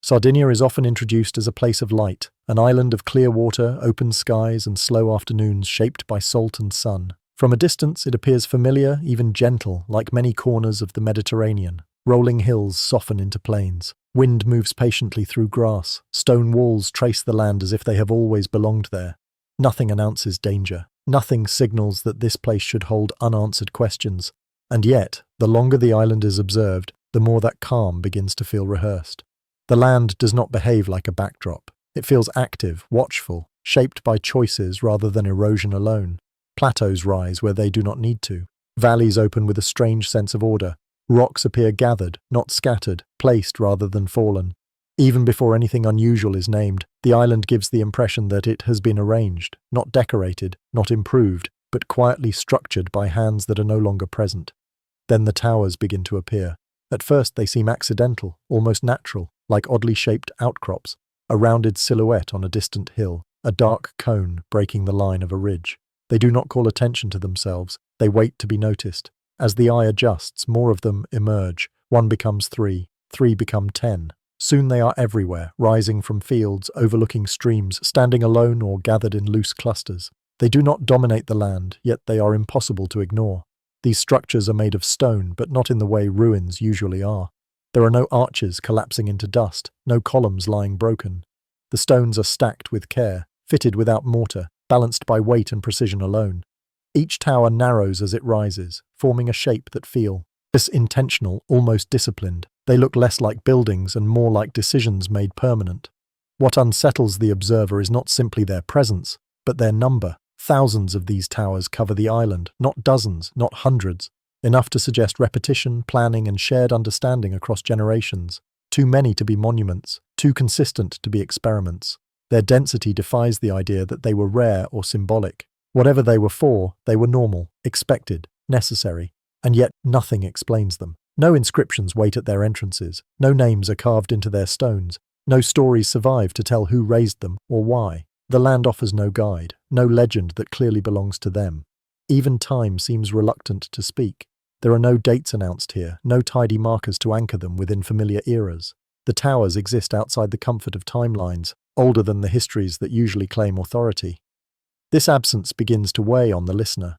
Sardinia is often introduced as a place of light, an island of clear water, open skies, and slow afternoons shaped by salt and sun. From a distance, it appears familiar, even gentle, like many corners of the Mediterranean. Rolling hills soften into plains. Wind moves patiently through grass. Stone walls trace the land as if they have always belonged there. Nothing announces danger. Nothing signals that this place should hold unanswered questions. And yet, the longer the island is observed, the more that calm begins to feel rehearsed. The land does not behave like a backdrop. It feels active, watchful, shaped by choices rather than erosion alone. Plateaus rise where they do not need to. Valleys open with a strange sense of order. Rocks appear gathered, not scattered, placed rather than fallen. Even before anything unusual is named, the island gives the impression that it has been arranged, not decorated, not improved, but quietly structured by hands that are no longer present. Then the towers begin to appear. At first they seem accidental, almost natural, like oddly shaped outcrops, a rounded silhouette on a distant hill, a dark cone breaking the line of a ridge. They do not call attention to themselves, they wait to be noticed. As the eye adjusts, more of them emerge. 1 becomes 3, 3 become 10. Soon they are everywhere, rising from fields, overlooking streams, standing alone or gathered in loose clusters. They do not dominate the land, yet they are impossible to ignore. These structures are made of stone, but not in the way ruins usually are. There are no arches collapsing into dust, no columns lying broken. The stones are stacked with care, fitted without mortar, balanced by weight and precision alone. Each tower narrows as it rises, forming a shape that feels intentional, almost disciplined. They look less like buildings and more like decisions made permanent. What unsettles the observer is not simply their presence, but their number. Thousands of these towers cover the island, not dozens, not hundreds. Enough to suggest repetition, planning, and shared understanding across generations. Too many to be monuments, too consistent to be experiments. Their density defies the idea that they were rare or symbolic. Whatever they were for, they were normal, expected, necessary, and yet nothing explains them. No inscriptions wait at their entrances, no names are carved into their stones, no stories survive to tell who raised them or why. The land offers no guide, no legend that clearly belongs to them. Even time seems reluctant to speak. There are no dates announced here, no tidy markers to anchor them within familiar eras. The towers exist outside the comfort of timelines, older than the histories that usually claim authority. This absence begins to weigh on the listener.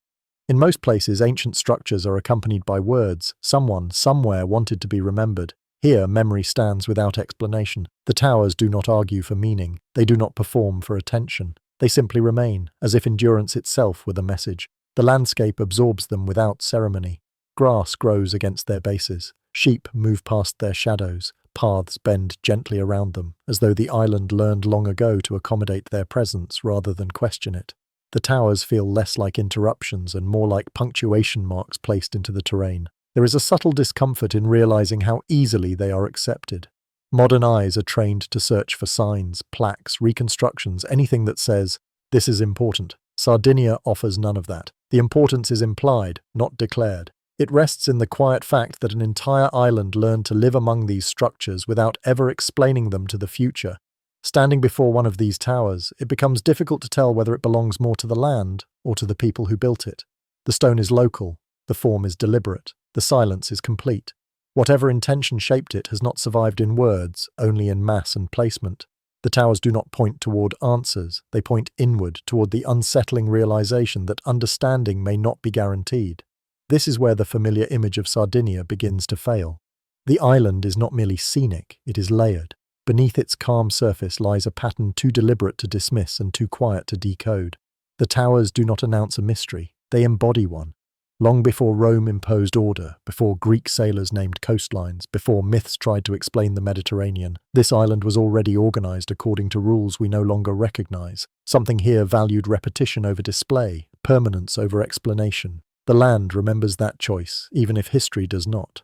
In most places, ancient structures are accompanied by words. Someone, somewhere wanted to be remembered. Here, memory stands without explanation. The towers do not argue for meaning. They do not perform for attention. They simply remain, as if endurance itself were the message. The landscape absorbs them without ceremony. Grass grows against their bases. Sheep move past their shadows. Paths bend gently around them, as though the island learned long ago to accommodate their presence rather than question it. The towers feel less like interruptions and more like punctuation marks placed into the terrain. There is a subtle discomfort in realizing how easily they are accepted. Modern eyes are trained to search for signs, plaques, reconstructions, anything that says, "This is important." Sardinia offers none of that. The importance is implied, not declared. It rests in the quiet fact that an entire island learned to live among these structures without ever explaining them to the future. Standing before one of these towers, it becomes difficult to tell whether it belongs more to the land or to the people who built it. The stone is local, the form is deliberate, the silence is complete. Whatever intention shaped it has not survived in words, only in mass and placement. The towers do not point toward answers, they point inward toward the unsettling realization that understanding may not be guaranteed. This is where the familiar image of Sardinia begins to fail. The island is not merely scenic, it is layered. Beneath its calm surface lies a pattern too deliberate to dismiss and too quiet to decode. The towers do not announce a mystery, they embody one. Long before Rome imposed order, before Greek sailors named coastlines, before myths tried to explain the Mediterranean, this island was already organized according to rules we no longer recognize. Something here valued repetition over display, permanence over explanation. The land remembers that choice, even if history does not.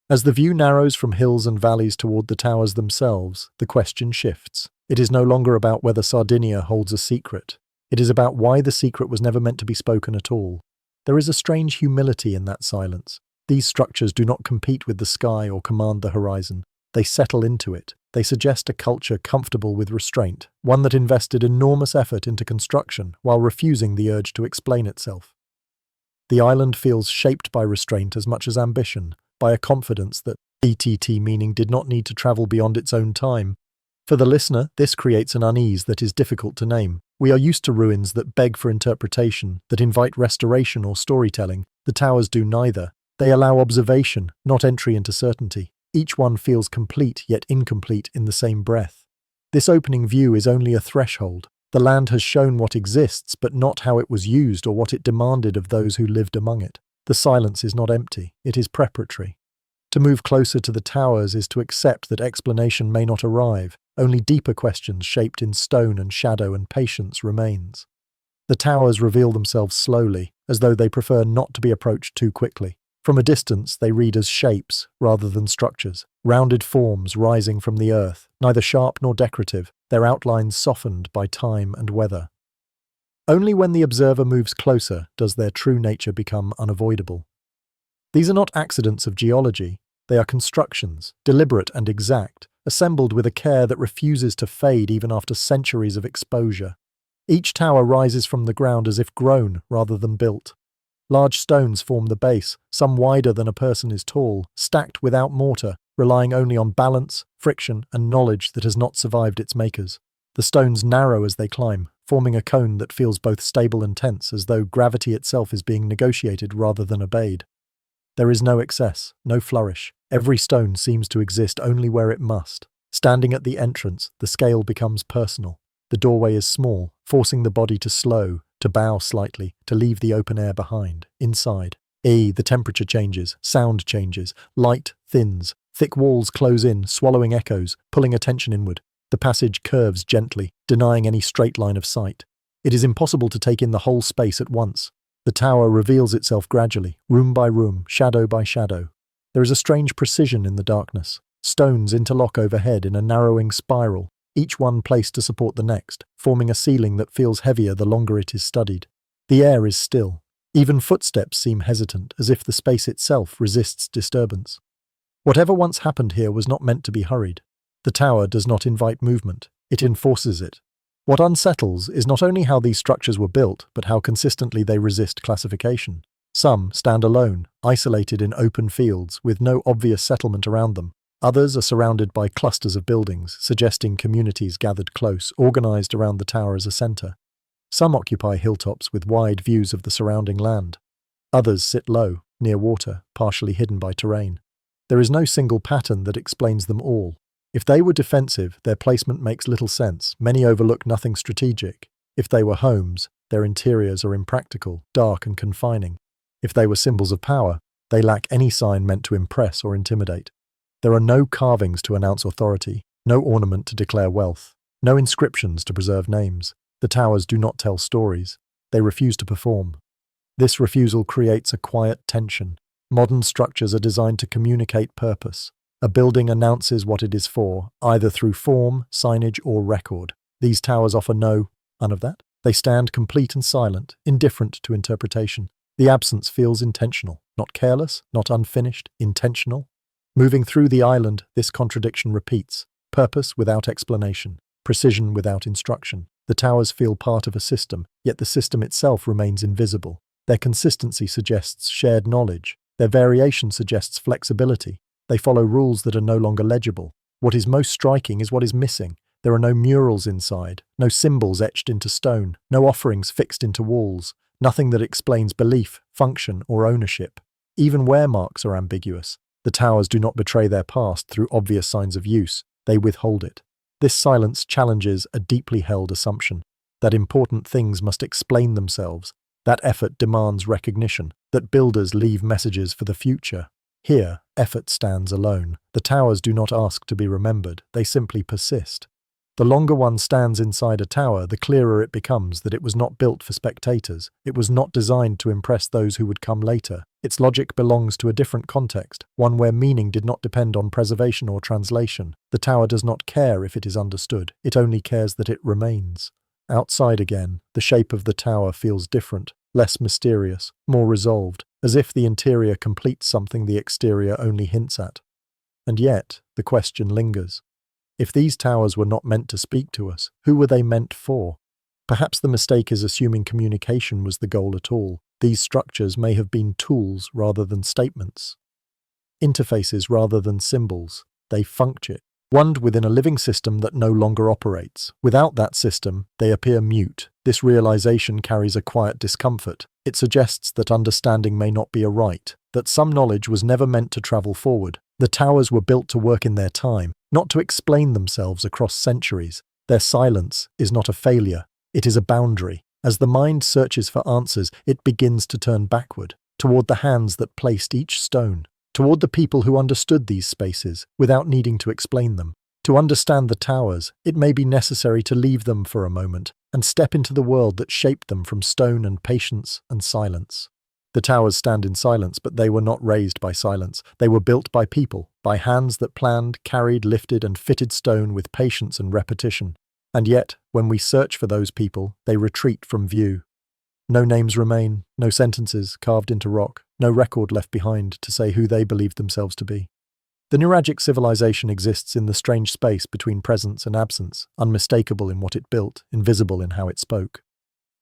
As the view narrows from hills and valleys toward the towers themselves, the question shifts. It is no longer about whether Sardinia holds a secret. It is about why the secret was never meant to be spoken at all. There is a strange humility in that silence. These structures do not compete with the sky or command the horizon. They settle into it. They suggest a culture comfortable with restraint, one that invested enormous effort into construction while refusing the urge to explain itself. The island feels shaped by restraint as much as ambition, by a confidence that ETT meaning did not need to travel beyond its own time. For the listener, this creates an unease that is difficult to name. We are used to ruins that beg for interpretation, that invite restoration or storytelling. The towers do neither. They allow observation, not entry into certainty. Each one feels complete yet incomplete in the same breath. This opening view is only a threshold. The land has shown what exists, but not how it was used or what it demanded of those who lived among it. The silence is not empty, it is preparatory. To move closer to the towers is to accept that explanation may not arrive. Only deeper questions shaped in stone and shadow and patience remains. The towers reveal themselves slowly, as though they prefer not to be approached too quickly. From a distance, they read as shapes rather than structures, rounded forms rising from the earth, neither sharp nor decorative, their outlines softened by time and weather. Only when the observer moves closer does their true nature become unavoidable. These are not accidents of geology, they are constructions, deliberate and exact, assembled with a care that refuses to fade even after centuries of exposure. Each tower rises from the ground as if grown rather than built. Large stones form the base, some wider than a person is tall, stacked without mortar, relying only on balance, friction, and knowledge that has not survived its makers. The stones narrow as they climb, forming a cone that feels both stable and tense, as though gravity itself is being negotiated rather than obeyed. There is no excess, no flourish. Every stone seems to exist only where it must. Standing at the entrance, the scale becomes personal. The doorway is small, forcing the body to slow, to bow slightly, to leave the open air behind. Inside, the temperature changes, sound changes, light thins, thick walls close in, swallowing echoes, pulling attention inward. The passage curves gently, denying any straight line of sight. It is impossible to take in the whole space at once. The tower reveals itself gradually, room by room, shadow by shadow. There is a strange precision in the darkness. Stones interlock overhead in a narrowing spiral, each one placed to support the next, forming a ceiling that feels heavier the longer it is studied. The air is still. Even footsteps seem hesitant, as if the space itself resists disturbance. Whatever once happened here was not meant to be hurried. The tower does not invite movement, it enforces it. What unsettles is not only how these structures were built, but how consistently they resist classification. Some stand alone, isolated in open fields, with no obvious settlement around them. Others are surrounded by clusters of buildings, suggesting communities gathered close, organized around the tower as a center. Some occupy hilltops with wide views of the surrounding land. Others sit low, near water, partially hidden by terrain. There is no single pattern that explains them all. If they were defensive, their placement makes little sense. Many overlook nothing strategic. If they were homes, their interiors are impractical, dark and confining. If they were symbols of power, they lack any sign meant to impress or intimidate. There are no carvings to announce authority, no ornament to declare wealth, no inscriptions to preserve names. The towers do not tell stories. They refuse to perform. This refusal creates a quiet tension. Modern structures are designed to communicate purpose. A building announces what it is for, either through form, signage, or record. These towers offer none of that. They stand complete and silent, indifferent to interpretation. The absence feels intentional, not careless, not unfinished, intentional. Moving through the island, this contradiction repeats. Purpose without explanation, precision without instruction. The towers feel part of a system, yet the system itself remains invisible. Their consistency suggests shared knowledge. Their variation suggests flexibility. They follow rules that are no longer legible. What is most striking is what is missing. There are no murals inside, no symbols etched into stone, no offerings fixed into walls, nothing that explains belief, function, or ownership. Even wear marks are ambiguous. The towers do not betray their past through obvious signs of use. They withhold it. This silence challenges a deeply held assumption that important things must explain themselves. That effort demands recognition, that builders leave messages for the future. Here, effort stands alone. The towers do not ask to be remembered, they simply persist. The longer one stands inside a tower, the clearer it becomes that it was not built for spectators. It was not designed to impress those who would come later. Its logic belongs to a different context, one where meaning did not depend on preservation or translation. The tower does not care if it is understood, it only cares that it remains. Outside again, the shape of the tower feels different, less mysterious, more resolved, as if the interior completes something the exterior only hints at. And yet, the question lingers. If these towers were not meant to speak to us, who were they meant for? Perhaps the mistake is assuming communication was the goal at all. These structures may have been tools rather than statements. interfaces rather than symbols. They function. One within a living system that no longer operates. Without that system, they appear mute. This realization carries a quiet discomfort. It suggests that understanding may not be a right, that some knowledge was never meant to travel forward. The towers were built to work in their time, not to explain themselves across centuries. Their silence is not a failure, it is a boundary. As the mind searches for answers, it begins to turn backward, toward the hands that placed each stone, toward the people who understood these spaces without needing to explain them. To understand the towers, it may be necessary to leave them for a moment and step into the world that shaped them from stone and patience and silence. The towers stand in silence, but they were not raised by silence. They were built by people, by hands that planned, carried, lifted, and fitted stone with patience and repetition. And yet, when we search for those people, they retreat from view. No names remain, no sentences carved into rock, no record left behind to say who they believed themselves to be. The Nuragic civilization exists in the strange space between presence and absence, unmistakable in what it built, invisible in how it spoke.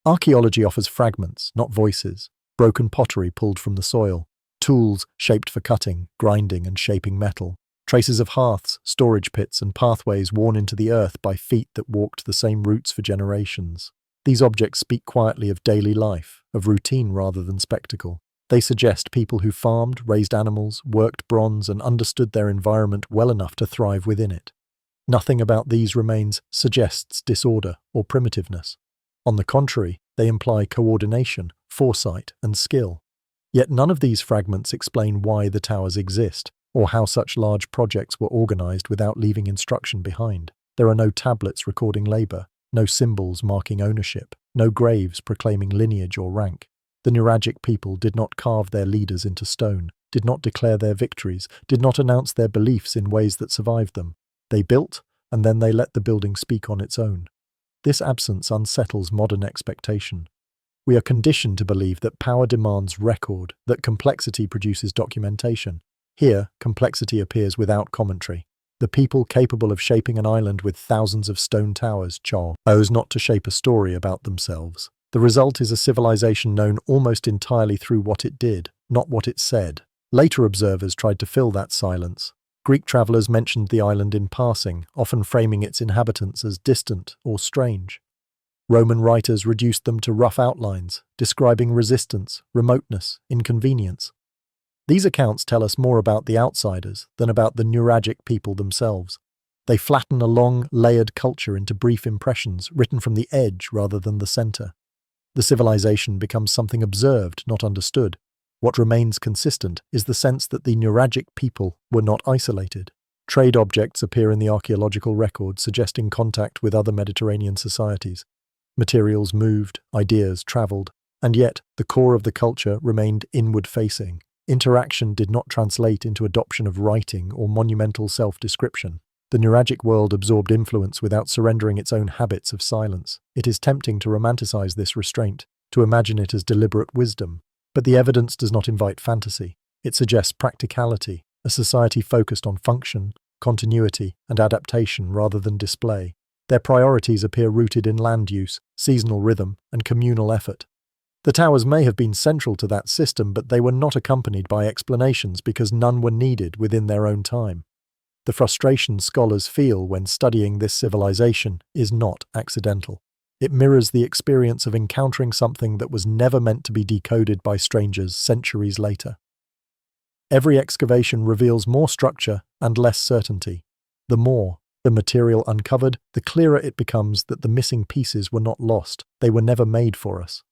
Archaeology offers fragments, not voices, broken pottery pulled from the soil, tools shaped for cutting, grinding, and shaping metal, traces of hearths, storage pits, and pathways worn into the earth by feet that walked the same routes for generations. These objects speak quietly of daily life, of routine rather than spectacle. They suggest people who farmed, raised animals, worked bronze, and understood their environment well enough to thrive within it. Nothing about these remains suggests disorder or primitiveness. On the contrary, they imply coordination, foresight, and skill. Yet none of these fragments explain why the towers exist, or how such large projects were organized without leaving instruction behind. There are no tablets recording labor, no symbols marking ownership, no graves proclaiming lineage or rank. The Nuragic people did not carve their leaders into stone, did not declare their victories, did not announce their beliefs in ways that survived them. They built, and then they let the building speak on its own. This absence unsettles modern expectation. We are conditioned to believe that power demands record, that complexity produces documentation. Here, complexity appears without commentary. The people capable of shaping an island with thousands of stone towers chose not to shape a story about themselves. The result is a civilization known almost entirely through what it did, not what it said. Later observers tried to fill that silence. Greek travelers mentioned the island in passing, often framing its inhabitants as distant or strange. Roman writers reduced them to rough outlines, describing resistance, remoteness, inconvenience. These accounts tell us more about the outsiders than about the Nuragic people themselves. They flatten a long, layered culture into brief impressions written from the edge rather than the center. The civilization becomes something observed, not understood. What remains consistent is the sense that the Nuragic people were not isolated. Trade objects appear in the archaeological record, suggesting contact with other Mediterranean societies. Materials moved, ideas traveled, and yet the core of the culture remained inward-facing. Interaction did not translate into adoption of writing or monumental self-description. The Nuragic world absorbed influence without surrendering its own habits of silence. It is tempting to romanticize this restraint, to imagine it as deliberate wisdom. But the evidence does not invite fantasy. It suggests practicality, a society focused on function, continuity, and adaptation rather than display. Their priorities appear rooted in land use, seasonal rhythm, and communal effort. The towers may have been central to that system, but they were not accompanied by explanations because none were needed within their own time. The frustration scholars feel when studying this civilization is not accidental. It mirrors the experience of encountering something that was never meant to be decoded by strangers centuries later. Every excavation reveals more structure and less certainty. The more the material uncovered, the clearer it becomes that the missing pieces were not lost, they were never made for us.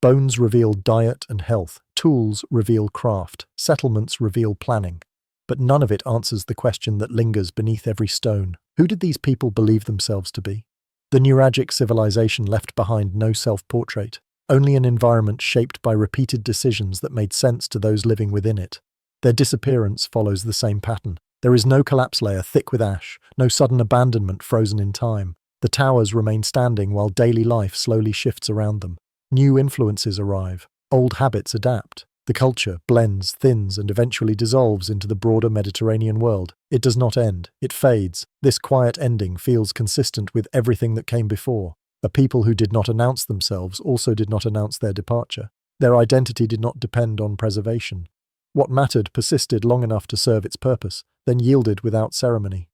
Bones reveal diet and health, tools reveal craft, settlements reveal planning. But none of it answers the question that lingers beneath every stone. Who did these people believe themselves to be? The Nuragic civilization left behind no self-portrait, only an environment shaped by repeated decisions that made sense to those living within it. Their disappearance follows the same pattern. There is no collapse layer thick with ash, no sudden abandonment frozen in time. The towers remain standing while daily life slowly shifts around them. New influences arrive, old habits adapt. The culture blends, thins, and eventually dissolves into the broader Mediterranean world. It does not end, it fades. This quiet ending feels consistent with everything that came before. A people who did not announce themselves also did not announce their departure. Their identity did not depend on preservation. What mattered persisted long enough to serve its purpose, then yielded without ceremony.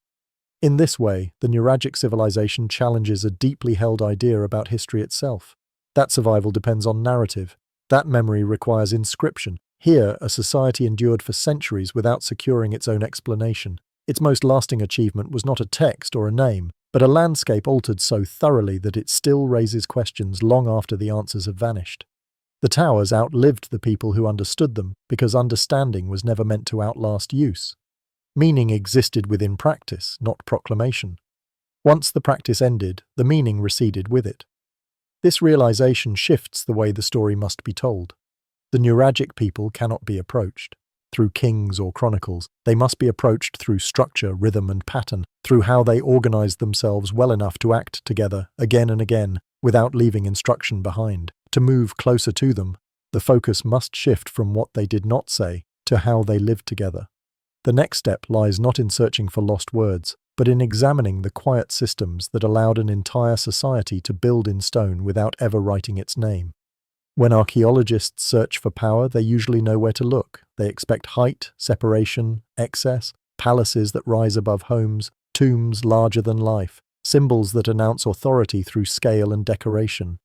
In this way, the Nuragic civilization challenges a deeply held idea about history itself. That survival depends on narrative. That memory requires inscription. Here, a society endured for centuries without securing its own explanation. Its most lasting achievement was not a text or a name, but a landscape altered so thoroughly that it still raises questions long after the answers have vanished. The towers outlived the people who understood them because understanding was never meant to outlast use. Meaning existed within practice, not proclamation. Once the practice ended, the meaning receded with it. This realization shifts the way the story must be told. The Nuragic people cannot be approached through kings or chronicles. They must be approached through structure, rhythm, and pattern, through how they organized themselves well enough to act together again and again without leaving instruction behind. To move closer to them, the focus must shift from what they did not say to how they lived together. The next step lies not in searching for lost words, but in examining the quiet systems that allowed an entire society to build in stone without ever writing its name. When archaeologists search for power, they usually know where to look. They expect height, separation, excess, palaces that rise above homes, tombs larger than life, symbols that announce authority through scale and decoration.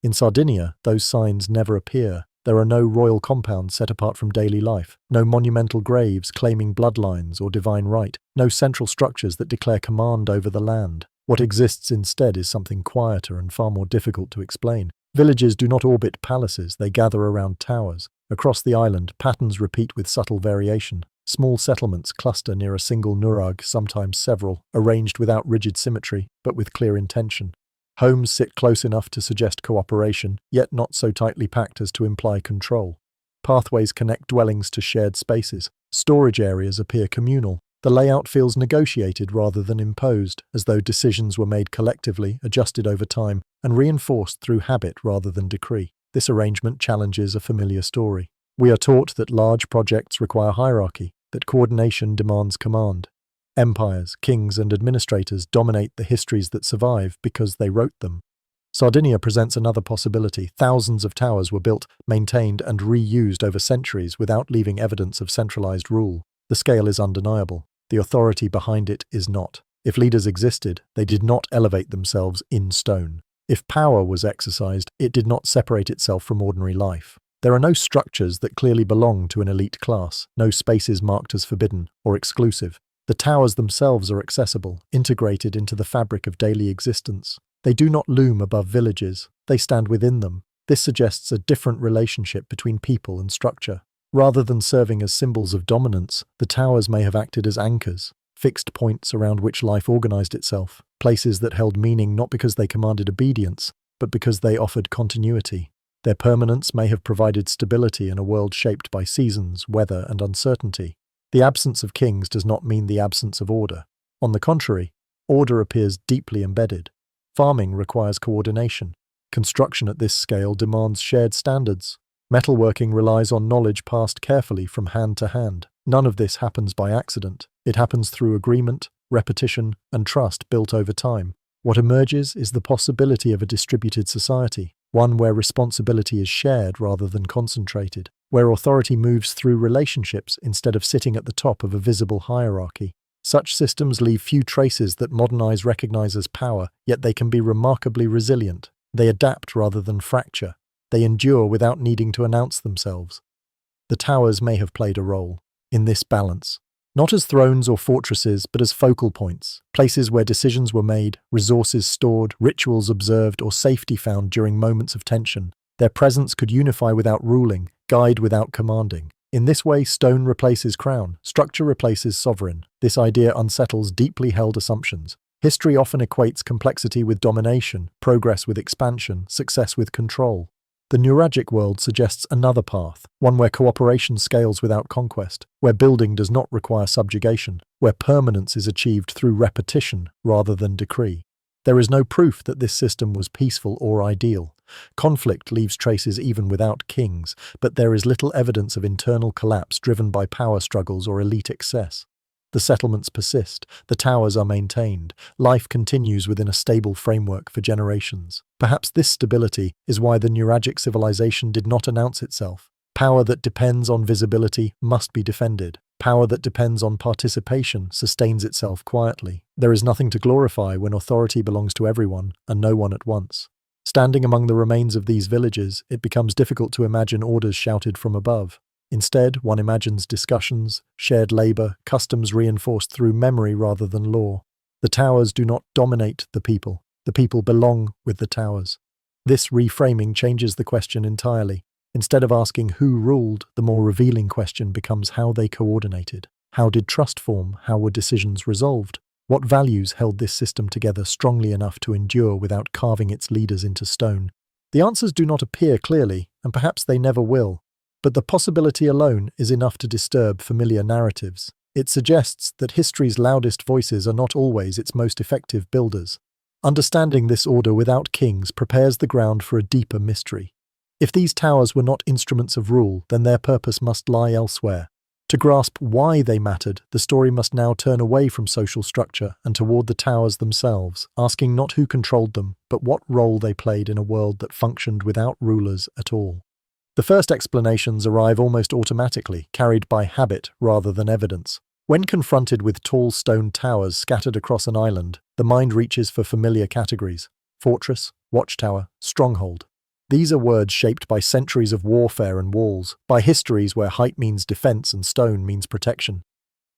In Sardinia, those signs never appear. There are no royal compounds set apart from daily life, no monumental graves claiming bloodlines or divine right, no central structures that declare command over the land. What exists instead is something quieter and far more difficult to explain. Villages do not orbit palaces, they gather around towers. Across the island, patterns repeat with subtle variation. Small settlements cluster near a single nuraghe, sometimes several, arranged without rigid symmetry, but with clear intention. Homes sit close enough to suggest cooperation, yet not so tightly packed as to imply control. Pathways connect dwellings to shared spaces. Storage areas appear communal. The layout feels negotiated rather than imposed, as though decisions were made collectively, adjusted over time, and reinforced through habit rather than decree. This arrangement challenges a familiar story. We are taught that large projects require hierarchy, that coordination demands command. Empires, kings, and administrators dominate the histories that survive because they wrote them. Sardinia presents another possibility. Thousands of towers were built, maintained, and reused over centuries without leaving evidence of centralized rule. The scale is undeniable. The authority behind it is not. If leaders existed, they did not elevate themselves in stone. If power was exercised, it did not separate itself from ordinary life. There are no structures that clearly belong to an elite class, no spaces marked as forbidden or exclusive. The towers themselves are accessible, integrated into the fabric of daily existence. They do not loom above villages, they stand within them. This suggests a different relationship between people and structure. Rather than serving as symbols of dominance, the towers may have acted as anchors, fixed points around which life organized itself, places that held meaning not because they commanded obedience, but because they offered continuity. Their permanence may have provided stability in a world shaped by seasons, weather, and uncertainty. The absence of kings does not mean the absence of order. On the contrary, order appears deeply embedded. Farming requires coordination. Construction at this scale demands shared standards. Metalworking relies on knowledge passed carefully from hand to hand. None of this happens by accident. It happens through agreement, repetition, and trust built over time. What emerges is the possibility of a distributed society, one where responsibility is shared rather than concentrated, where authority moves through relationships instead of sitting at the top of a visible hierarchy. Such systems leave few traces that modernize recognize as power, yet they can be remarkably resilient. They adapt rather than fracture. They endure without needing to announce themselves. The towers may have played a role in this balance, not as thrones or fortresses, but as focal points, places where decisions were made, resources stored, rituals observed, or safety found during moments of tension. Their presence could unify without ruling, guide without commanding. In this way, stone replaces crown, structure replaces sovereign. This idea unsettles deeply held assumptions. History often equates complexity with domination, progress with expansion, success with control. The Nuragic world suggests another path, one where cooperation scales without conquest, where building does not require subjugation, where permanence is achieved through repetition rather than decree. There is no proof that this system was peaceful or ideal. Conflict leaves traces even without kings, but there is little evidence of internal collapse driven by power struggles or elite excess. The settlements persist, the towers are maintained, life continues within a stable framework for generations. Perhaps this stability is why the Nuragic civilization did not announce itself. Power that depends on visibility must be defended. Power that depends on participation sustains itself quietly. There is nothing to glorify when authority belongs to everyone and no one at once. Standing among the remains of these villages, it becomes difficult to imagine orders shouted from above. Instead, one imagines discussions, shared labor, customs reinforced through memory rather than law. The towers do not dominate the people. The people belong with the towers. This reframing changes the question entirely. Instead of asking who ruled, the more revealing question becomes how they coordinated. How did trust form? How were decisions resolved? What values held this system together strongly enough to endure without carving its leaders into stone? The answers do not appear clearly, and perhaps they never will. But the possibility alone is enough to disturb familiar narratives. It suggests that history's loudest voices are not always its most effective builders. Understanding this order without kings prepares the ground for a deeper mystery. If these towers were not instruments of rule, then their purpose must lie elsewhere. To grasp why they mattered, the story must now turn away from social structure and toward the towers themselves, asking not who controlled them, but what role they played in a world that functioned without rulers at all. The first explanations arrive almost automatically, carried by habit rather than evidence. When confronted with tall stone towers scattered across an island, the mind reaches for familiar categories: fortress, watchtower, stronghold. These are words shaped by centuries of warfare and walls, by histories where height means defense and stone means protection.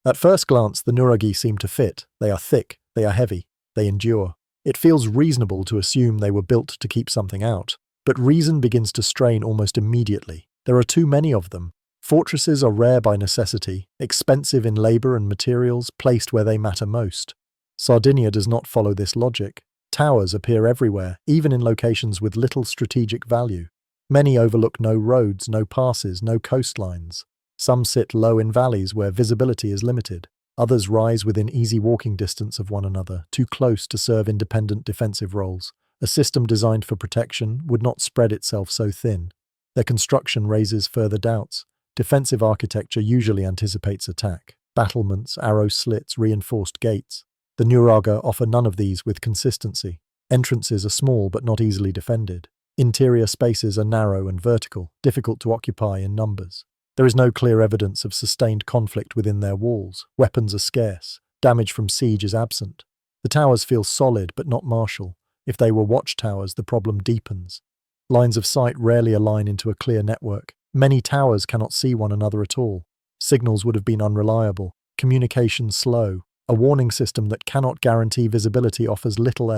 At first glance, the Nuraghe seem to fit. They are thick, they are heavy, they endure. It feels reasonable to assume they were built to keep something out. But reason begins to strain almost immediately. There are too many of them. Fortresses are rare by necessity, expensive in labor and materials, placed where they matter most. Sardinia does not follow this logic. Towers appear everywhere, even in locations with little strategic value. Many overlook no roads, no passes, no coastlines. Some sit low in valleys where visibility is limited. Others rise within easy walking distance of one another, too close to serve independent defensive roles. A system designed for protection would not spread itself so thin. Their construction raises further doubts. Defensive architecture usually anticipates attack. Battlements, arrow slits, reinforced gates. The Nuraghe offer none of these with consistency. Entrances are small but not easily defended. Interior spaces are narrow and vertical, difficult to occupy in numbers. There is no clear evidence of sustained conflict within their walls. Weapons are scarce. Damage from siege is absent. The towers feel solid but not martial. If they were watchtowers, the problem deepens. Lines of sight rarely align into a clear network. Many towers cannot see one another at all. Signals would have been unreliable. Communication slow. A warning system that cannot guarantee visibility offers little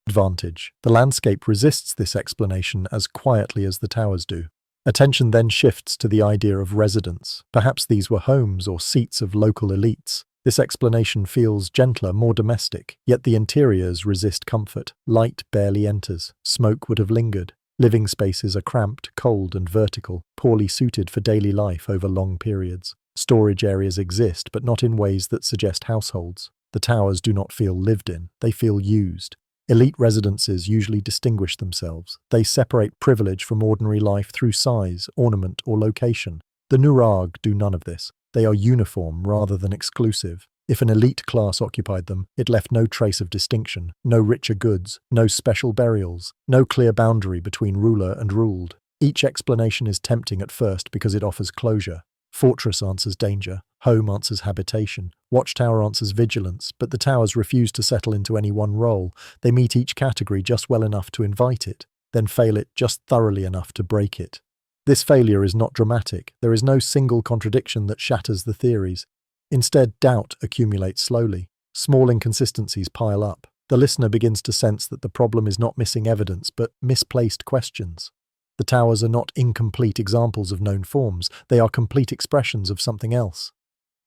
advantage. The landscape resists this explanation as quietly as the towers do. Attention then shifts to the idea of residence. Perhaps these were homes or seats of local elites. This explanation feels gentler, more domestic, yet the interiors resist comfort. Light barely enters. Smoke would have lingered. Living spaces are cramped, cold, and vertical, poorly suited for daily life over long periods. Storage areas exist, but not in ways that suggest households. The towers do not feel lived in, they feel used. Elite residences usually distinguish themselves. They separate privilege from ordinary life through size, ornament, or location. The Nuraghe do none of this. They are uniform rather than exclusive. If an elite class occupied them, it left no trace of distinction, no richer goods, no special burials, no clear boundary between ruler and ruled. Each explanation is tempting at first because it offers closure. Fortress answers danger, home answers habitation, watchtower answers vigilance, but the towers refuse to settle into any one role. They meet each category just well enough to invite it, then fail it just thoroughly enough to break it. This failure is not dramatic. There is no single contradiction that shatters the theories. Instead, doubt accumulates slowly. Small inconsistencies pile up. The listener begins to sense that the problem is not missing evidence, but misplaced questions. The towers are not incomplete examples of known forms, they are complete expressions of something else.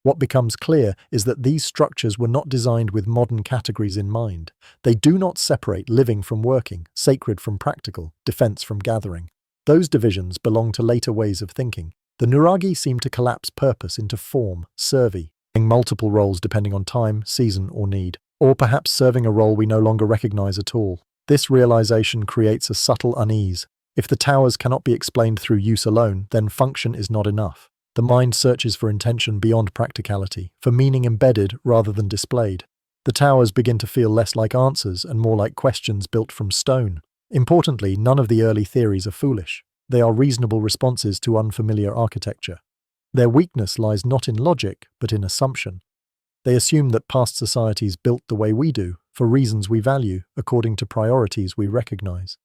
What becomes clear is that these structures were not designed with modern categories in mind. They do not separate living from working, sacred from practical, defense from gathering. Those divisions belong to later ways of thinking. The Nuraghe seem to collapse purpose into form, serving multiple roles depending on time, season, or need, or perhaps serving a role we no longer recognize at all. This realization creates a subtle unease. If the towers cannot be explained through use alone, then function is not enough. The mind searches for intention beyond practicality, for meaning embedded rather than displayed. The towers begin to feel less like answers and more like questions built from stone. Importantly, none of the early theories are foolish. They are reasonable responses to unfamiliar architecture. Their weakness lies not in logic, but in assumption. They assume that past societies built the way we do, for reasons we value, according to priorities we recognize.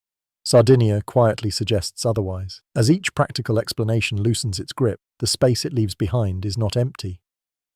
Sardinia quietly suggests otherwise. As each practical explanation loosens its grip, the space it leaves behind is not empty.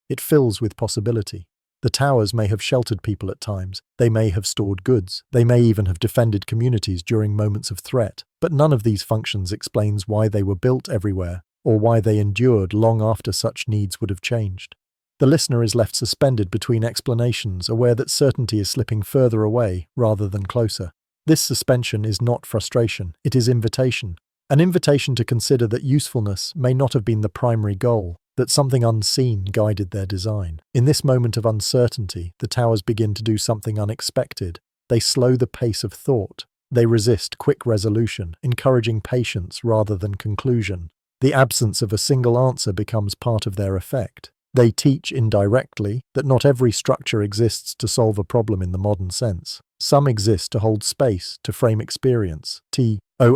It fills with possibility. The towers may have sheltered people at times, they may have stored goods, they may even have defended communities during moments of threat, but none of these functions explains why they were built everywhere, or why they endured long after such needs would have changed. The listener is left suspended between explanations, aware that certainty is slipping further away rather than closer. This suspension is not frustration, it is invitation. An invitation to consider that usefulness may not have been the primary goal, that something unseen guided their design. In this moment of uncertainty, the towers begin to do something unexpected. They slow the pace of thought. They resist quick resolution, encouraging patience rather than conclusion. The absence of a single answer becomes part of their effect. They teach indirectly that not every structure exists to solve a problem in the modern sense. Some exist to hold space, to frame experience,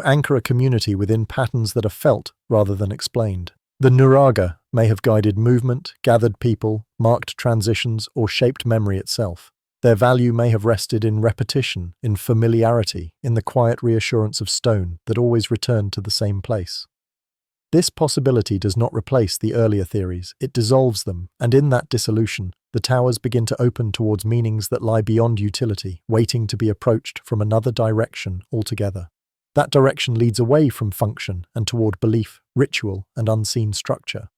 anchor a community within patterns that are felt rather than explained. The Nuraghe may have guided movement, gathered people, marked transitions, or shaped memory itself. Their value may have rested in repetition, in familiarity, in the quiet reassurance of stone that always returned to the same place. This possibility does not replace the earlier theories, it dissolves them, and in that dissolution, the towers begin to open towards meanings that lie beyond utility, waiting to be approached from another direction altogether. That direction leads away from function and toward belief, ritual, and unseen structure.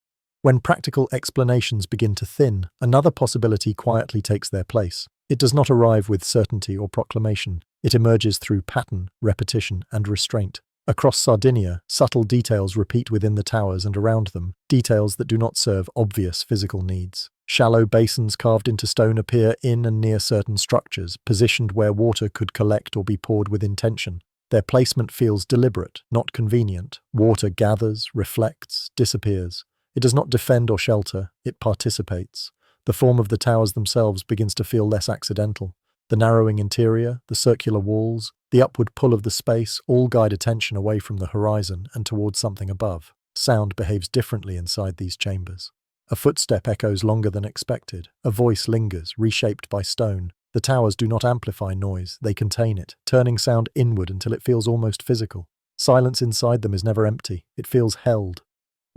When practical explanations begin to thin, another possibility quietly takes their place. It does not arrive with certainty or proclamation. It emerges through pattern, repetition, and restraint. Across Sardinia, subtle details repeat within the towers and around them, details that do not serve obvious physical needs. Shallow basins carved into stone appear in and near certain structures, positioned where water could collect or be poured with intention. Their placement feels deliberate, not convenient. Water gathers, reflects, disappears. It does not defend or shelter, it participates. The form of the towers themselves begins to feel less accidental. The narrowing interior, the circular walls, the upward pull of the space all guide attention away from the horizon and towards something above. Sound behaves differently inside these chambers. A footstep echoes longer than expected. A voice lingers, reshaped by stone. The towers do not amplify noise, they contain it, turning sound inward until it feels almost physical. Silence inside them is never empty, it feels held.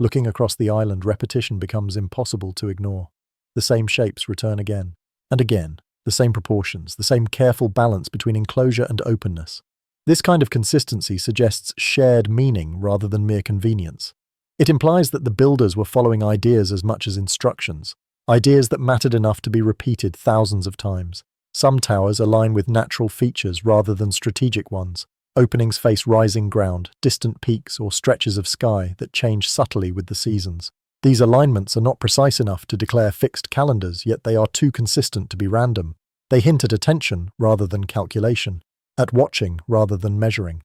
Looking across the island, repetition becomes impossible to ignore. The same shapes return again and again. The same proportions, the same careful balance between enclosure and openness. This kind of consistency suggests shared meaning rather than mere convenience. It implies that the builders were following ideas as much as instructions, ideas that mattered enough to be repeated thousands of times. Some towers align with natural features rather than strategic ones. Openings face rising ground, distant peaks, or stretches of sky that change subtly with the seasons. These alignments are not precise enough to declare fixed calendars, yet they are too consistent to be random. They hint at attention rather than calculation, at watching rather than measuring.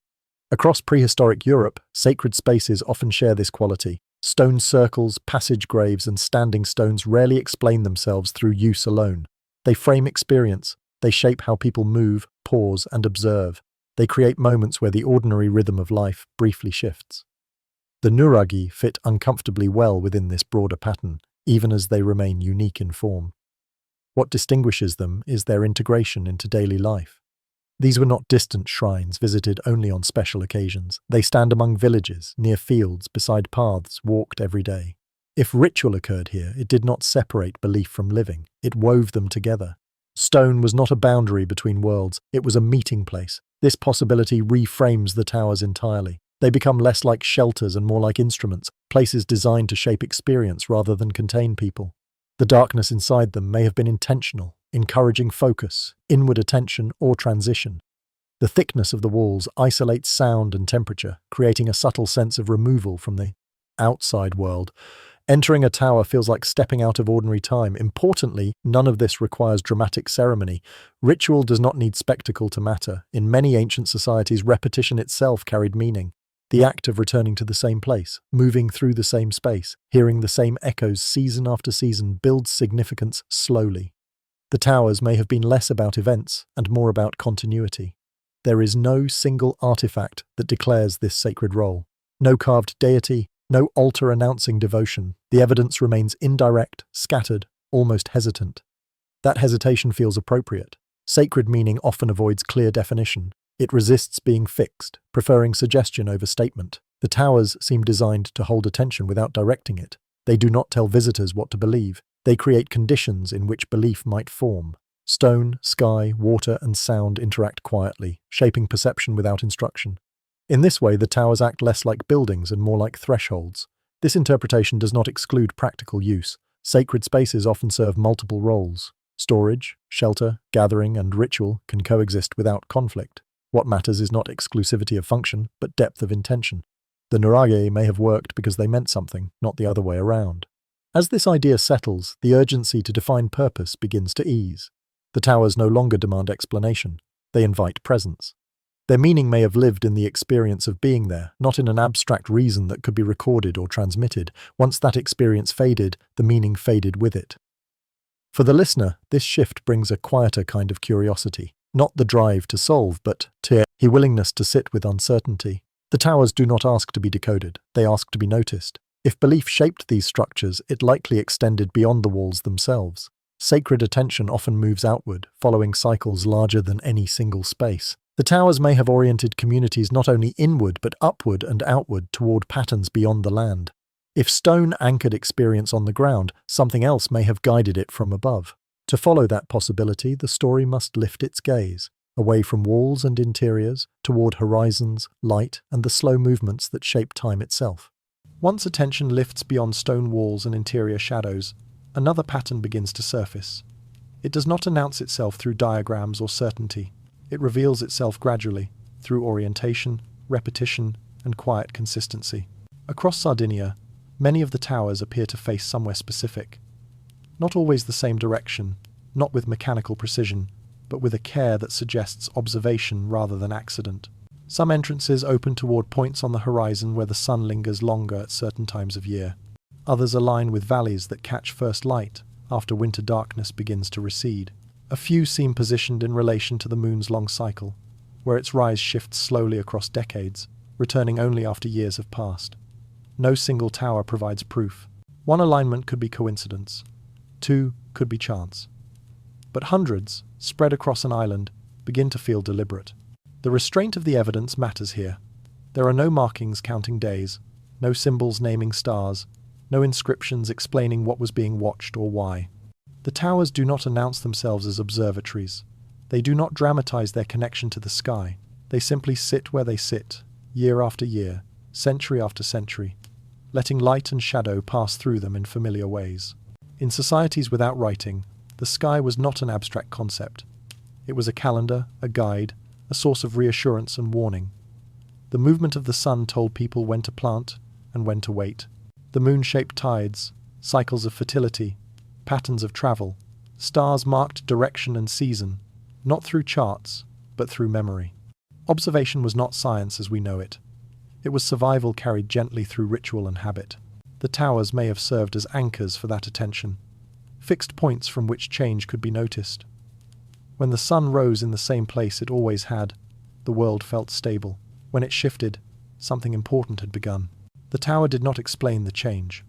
Across prehistoric Europe, sacred spaces often share this quality. Stone circles, passage graves, and standing stones rarely explain themselves through use alone. They frame experience, they shape how people move, pause, and observe. They create moments where the ordinary rhythm of life briefly shifts. The Nuraghe fit uncomfortably well within this broader pattern, even as they remain unique in form. What distinguishes them is their integration into daily life. These were not distant shrines visited only on special occasions. They stand among villages, near fields, beside paths walked every day. If ritual occurred here, it did not separate belief from living. It wove them together. Stone was not a boundary between worlds, it was a meeting place. This possibility reframes the towers entirely. They become less like shelters and more like instruments, places designed to shape experience rather than contain people. The darkness inside them may have been intentional, encouraging focus, inward attention, or transition. The thickness of the walls isolates sound and temperature, creating a subtle sense of removal from the outside world. Entering a tower feels like stepping out of ordinary time. Importantly, none of this requires dramatic ceremony. Ritual does not need spectacle to matter. In many ancient societies, repetition itself carried meaning. The act of returning to the same place, moving through the same space, hearing the same echoes season after season builds significance slowly. The towers may have been less about events and more about continuity. There is no single artifact that declares this sacred role. No carved deity, no altar announcing devotion. The evidence remains indirect, scattered, almost hesitant. That hesitation feels appropriate. Sacred meaning often avoids clear definition. It resists being fixed, preferring suggestion over statement. The towers seem designed to hold attention without directing it. They do not tell visitors what to believe. They create conditions in which belief might form. Stone, sky, water, and sound interact quietly, shaping perception without instruction. In this way, the towers act less like buildings and more like thresholds. This interpretation does not exclude practical use. Sacred spaces often serve multiple roles. Storage, shelter, gathering, and ritual can coexist without conflict. What matters is not exclusivity of function, but depth of intention. The Nuraghe may have worked because they meant something, not the other way around. As this idea settles, the urgency to define purpose begins to ease. The towers no longer demand explanation. They invite presence. Their meaning may have lived in the experience of being there, not in an abstract reason that could be recorded or transmitted. Once that experience faded, the meaning faded with it. For the listener, this shift brings a quieter kind of curiosity. Not the drive to solve, but a willingness to sit with uncertainty. The towers do not ask to be decoded, they ask to be noticed. If belief shaped these structures, it likely extended beyond the walls themselves. Sacred attention often moves outward, following cycles larger than any single space. The towers may have oriented communities not only inward but upward and outward toward patterns beyond the land. If stone anchored experience on the ground, something else may have guided it from above. To follow that possibility, the story must lift its gaze, away from walls and interiors, toward horizons, light, and the slow movements that shape time itself. Once attention lifts beyond stone walls and interior shadows, another pattern begins to surface. It does not announce itself through diagrams or certainty. It reveals itself gradually, through orientation, repetition, and quiet consistency. Across Sardinia, many of the towers appear to face somewhere specific. Not always the same direction, not with mechanical precision, but with a care that suggests observation rather than accident. Some entrances open toward points on the horizon where the sun lingers longer at certain times of year. Others align with valleys that catch first light after winter darkness begins to recede. A few seem positioned in relation to the moon's long cycle, where its rise shifts slowly across decades, returning only after years have passed. No single tower provides proof. One alignment could be coincidence. Two could be chance. But hundreds, spread across an island, begin to feel deliberate. The restraint of the evidence matters here. There are no markings counting days, no symbols naming stars, no inscriptions explaining what was being watched or why. The towers do not announce themselves as observatories. They do not dramatize their connection to the sky. They simply sit where they sit, year after year, century after century, letting light and shadow pass through them in familiar ways. In societies without writing, the sky was not an abstract concept. It was a calendar, a guide, a source of reassurance and warning. The movement of the sun told people when to plant and when to wait. The moon shaped tides, cycles of fertility, patterns of travel. Stars marked direction and season, not through charts, but through memory. Observation was not science as we know it. It was survival carried gently through ritual and habit. The towers may have served as anchors for that attention, fixed points from which change could be noticed. When the sun rose in the same place it always had, the world felt stable. When it shifted, something important had begun. The tower did not explain the change.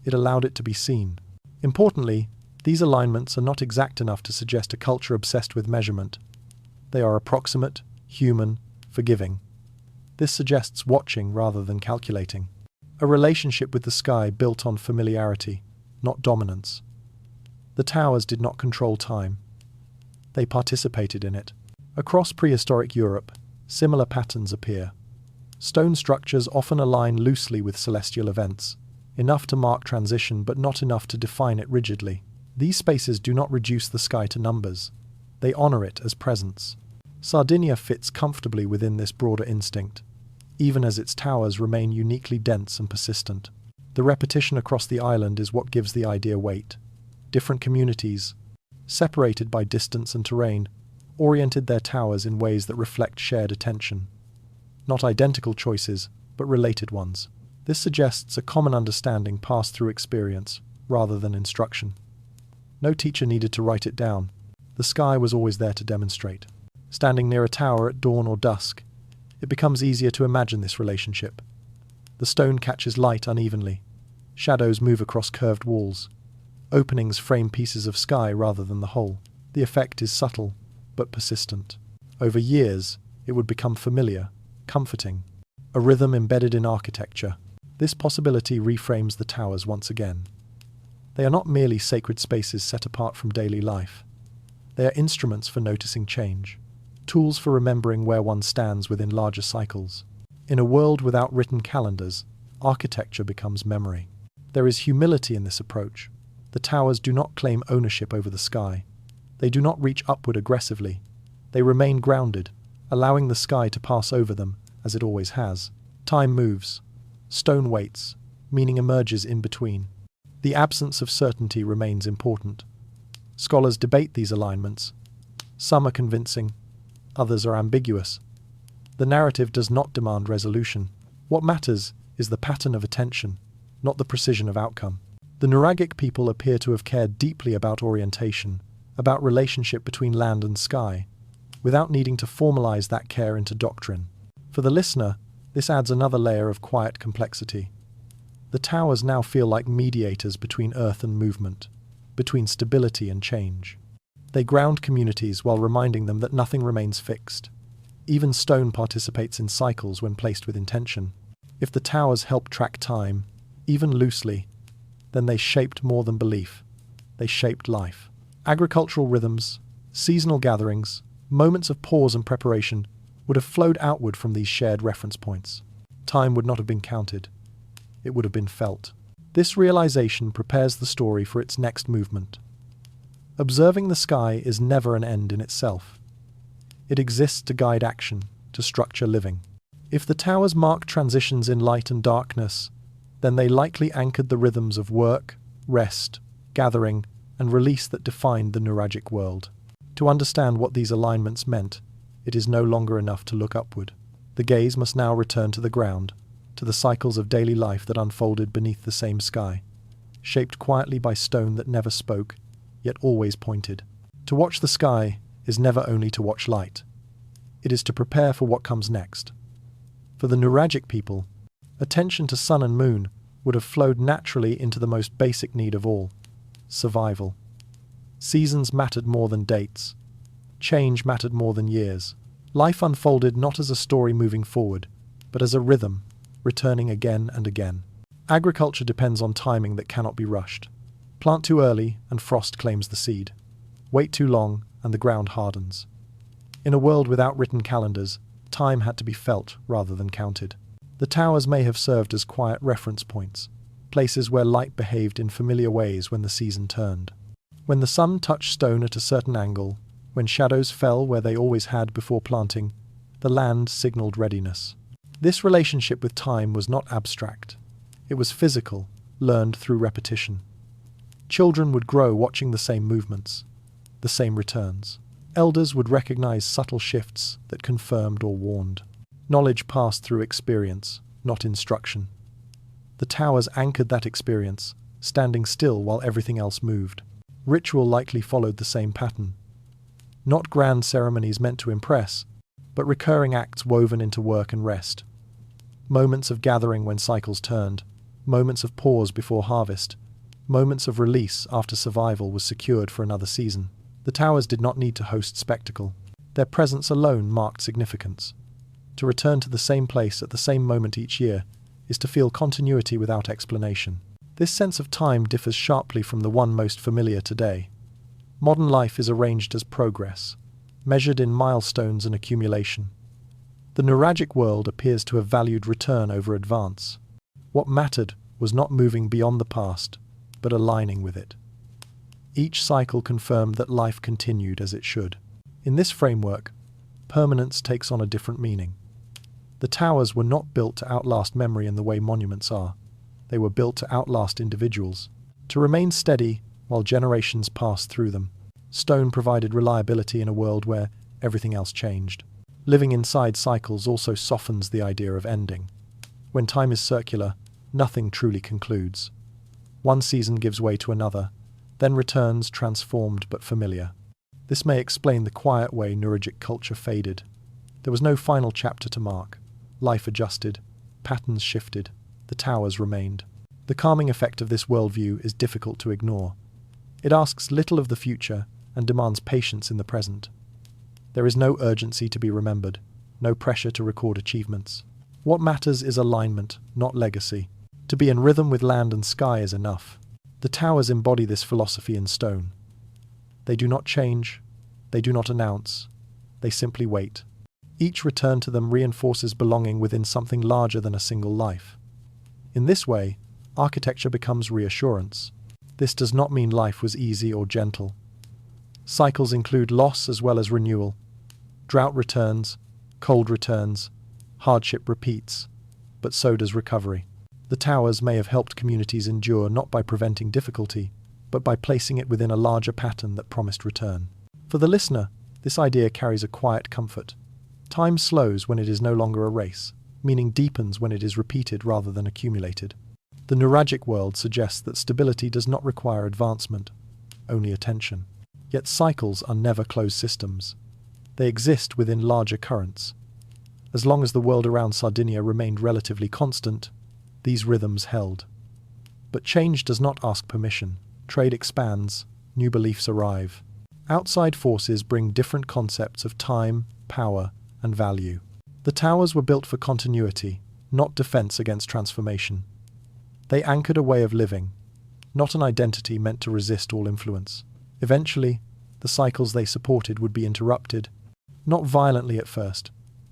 It allowed it to be seen. Importantly, these alignments are not exact enough to suggest a culture obsessed with measurement. They are approximate, human, forgiving. This suggests watching rather than calculating. A relationship with the sky built on familiarity, not dominance. The towers did not control time. They participated in it. Across prehistoric Europe, similar patterns appear. Stone structures often align loosely with celestial events, enough to mark transition but not enough to define it rigidly. These spaces do not reduce the sky to numbers. They honor it as presence. Sardinia fits comfortably within this broader instinct, even as its towers remain uniquely dense and persistent. The repetition across the island is what gives the idea weight. Different communities, separated by distance and terrain, oriented their towers in ways that reflect shared attention. Not identical choices, but related ones. This suggests a common understanding passed through experience, rather than instruction. No teacher needed to write it down. The sky was always there to demonstrate. Standing near a tower at dawn or dusk, it becomes easier to imagine this relationship. The stone catches light unevenly. Shadows move across curved walls. Openings frame pieces of sky rather than the whole. The effect is subtle, but persistent. Over years, it would become familiar, comforting, a rhythm embedded in architecture. This possibility reframes the towers once again. They are not merely sacred spaces set apart from daily life. They are instruments for noticing change, tools for remembering where one stands within larger cycles. In a world without written calendars, architecture becomes memory. There is humility in this approach. The towers do not claim ownership over the sky. They do not reach upward aggressively. They remain grounded, allowing the sky to pass over them, as it always has. Time moves. Stone waits. Meaning emerges in between. The absence of certainty remains important. Scholars debate these alignments. Some are convincing, others are ambiguous. The narrative does not demand resolution. What matters is the pattern of attention, not the precision of outcome. The Nuragic people appear to have cared deeply about orientation, about relationship between land and sky, without needing to formalize that care into doctrine. For the listener, this adds another layer of quiet complexity. The towers now feel like mediators between earth and movement, between stability and change. They ground communities while reminding them that nothing remains fixed. Even stone participates in cycles when placed with intention. If the towers help track time, even loosely, then they shaped more than belief. They shaped life. Agricultural rhythms, seasonal gatherings, moments of pause and preparation would have flowed outward from these shared reference points. Time would not have been counted. It would have been felt. This realization prepares the story for its next movement. Observing the sky is never an end in itself. It exists to guide action, to structure living. If the towers mark transitions in light and darkness, then they likely anchored the rhythms of work, rest, gathering, and release that defined the Nuragic world. To understand what these alignments meant, it is no longer enough to look upward. The gaze must now return to the ground, to the cycles of daily life that unfolded beneath the same sky, shaped quietly by stone that never spoke, yet always pointed. To watch the sky is never only to watch light. It is to prepare for what comes next. For the Nuragic people, attention to sun and moon would have flowed naturally into the most basic need of all: survival. Seasons mattered more than dates. Change mattered more than years. Life unfolded not as a story moving forward, but as a rhythm, returning again and again. Agriculture depends on timing that cannot be rushed. Plant too early, and frost claims the seed. Wait too long, and the ground hardens. In a world without written calendars, time had to be felt rather than counted. The towers may have served as quiet reference points, places where light behaved in familiar ways when the season turned. When the sun touched stone at a certain angle, when shadows fell where they always had before planting, the land signaled readiness. This relationship with time was not abstract. It was physical, learned through repetition. Children would grow watching the same movements, the same returns. Elders would recognize subtle shifts that confirmed or warned. Knowledge passed through experience, not instruction. The towers anchored that experience, standing still while everything else moved. Ritual likely followed the same pattern. Not grand ceremonies meant to impress, but recurring acts woven into work and rest. Moments of gathering when cycles turned, moments of pause before harvest, moments of release after survival was secured for another season. The towers did not need to host spectacle. Their presence alone marked significance. To return to the same place at the same moment each year is to feel continuity without explanation. This sense of time differs sharply from the one most familiar today. Modern life is arranged as progress, measured in milestones and accumulation. The Nuragic world appears to have valued return over advance. What mattered was not moving beyond the past, but aligning with it. Each cycle confirmed that life continued as it should. In this framework, permanence takes on a different meaning. The towers were not built to outlast memory in the way monuments are. They were built to outlast individuals, to remain steady while generations passed through them. Stone provided reliability in a world where everything else changed. Living inside cycles also softens the idea of ending. When time is circular, nothing truly concludes. One season gives way to another, then returns transformed but familiar. This may explain the quiet way Nuragic culture faded. There was no final chapter to mark. Life adjusted, patterns shifted, the towers remained. The calming effect of this worldview is difficult to ignore. It asks little of the future and demands patience in the present. There is no urgency to be remembered, no pressure to record achievements. What matters is alignment, not legacy. To be in rhythm with land and sky is enough. The towers embody this philosophy in stone. They do not change, they do not announce, they simply wait. Each return to them reinforces belonging within something larger than a single life. In this way, architecture becomes reassurance. This does not mean life was easy or gentle. Cycles include loss as well as renewal. Drought returns, cold returns, hardship repeats, but so does recovery. The towers may have helped communities endure not by preventing difficulty, but by placing it within a larger pattern that promised return. For the listener, this idea carries a quiet comfort. Time slows when it is no longer a race, meaning deepens when it is repeated rather than accumulated. The Nuragic world suggests that stability does not require advancement, only attention. Yet cycles are never closed systems. They exist within larger currents. As long as the world around Sardinia remained relatively constant, these rhythms held. But change does not ask permission. Trade expands, new beliefs arrive. Outside forces bring different concepts of time, power, and value. The towers were built for continuity, not defense against transformation. They anchored a way of living, not an identity meant to resist all influence. Eventually, the cycles they supported would be interrupted, not violently at first,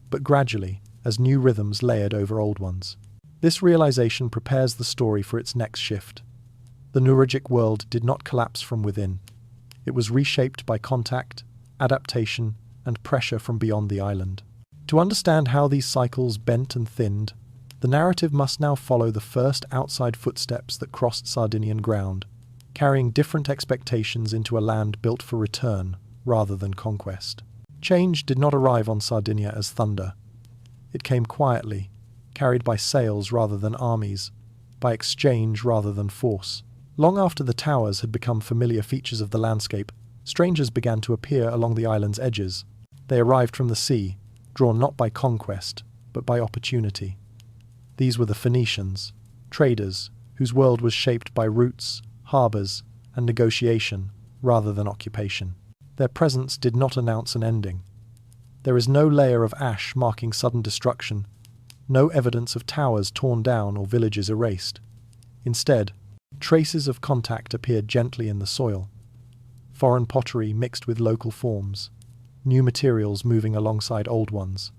but gradually, as new rhythms layered over old ones. This realization prepares the story for its next shift. The Nuragic world did not collapse from within. It was reshaped by contact, adaptation, and pressure from beyond the island. To understand how these cycles bent and thinned, the narrative must now follow the first outside footsteps that crossed Sardinian ground, carrying different expectations into a land built for return rather than conquest. Change did not arrive on Sardinia as thunder. It came quietly, carried by sails rather than armies, by exchange rather than force. Long after the towers had become familiar features of the landscape, strangers began to appear along the island's edges. They arrived from the sea, drawn not by conquest, but by opportunity. These were the Phoenicians, traders, whose world was shaped by routes, harbours, and negotiation, rather than occupation. Their presence did not announce an ending. There is no layer of ash marking sudden destruction, no evidence of towers torn down or villages erased. Instead, traces of contact appeared gently in the soil. Foreign pottery mixed with local forms, new materials moving alongside old ones.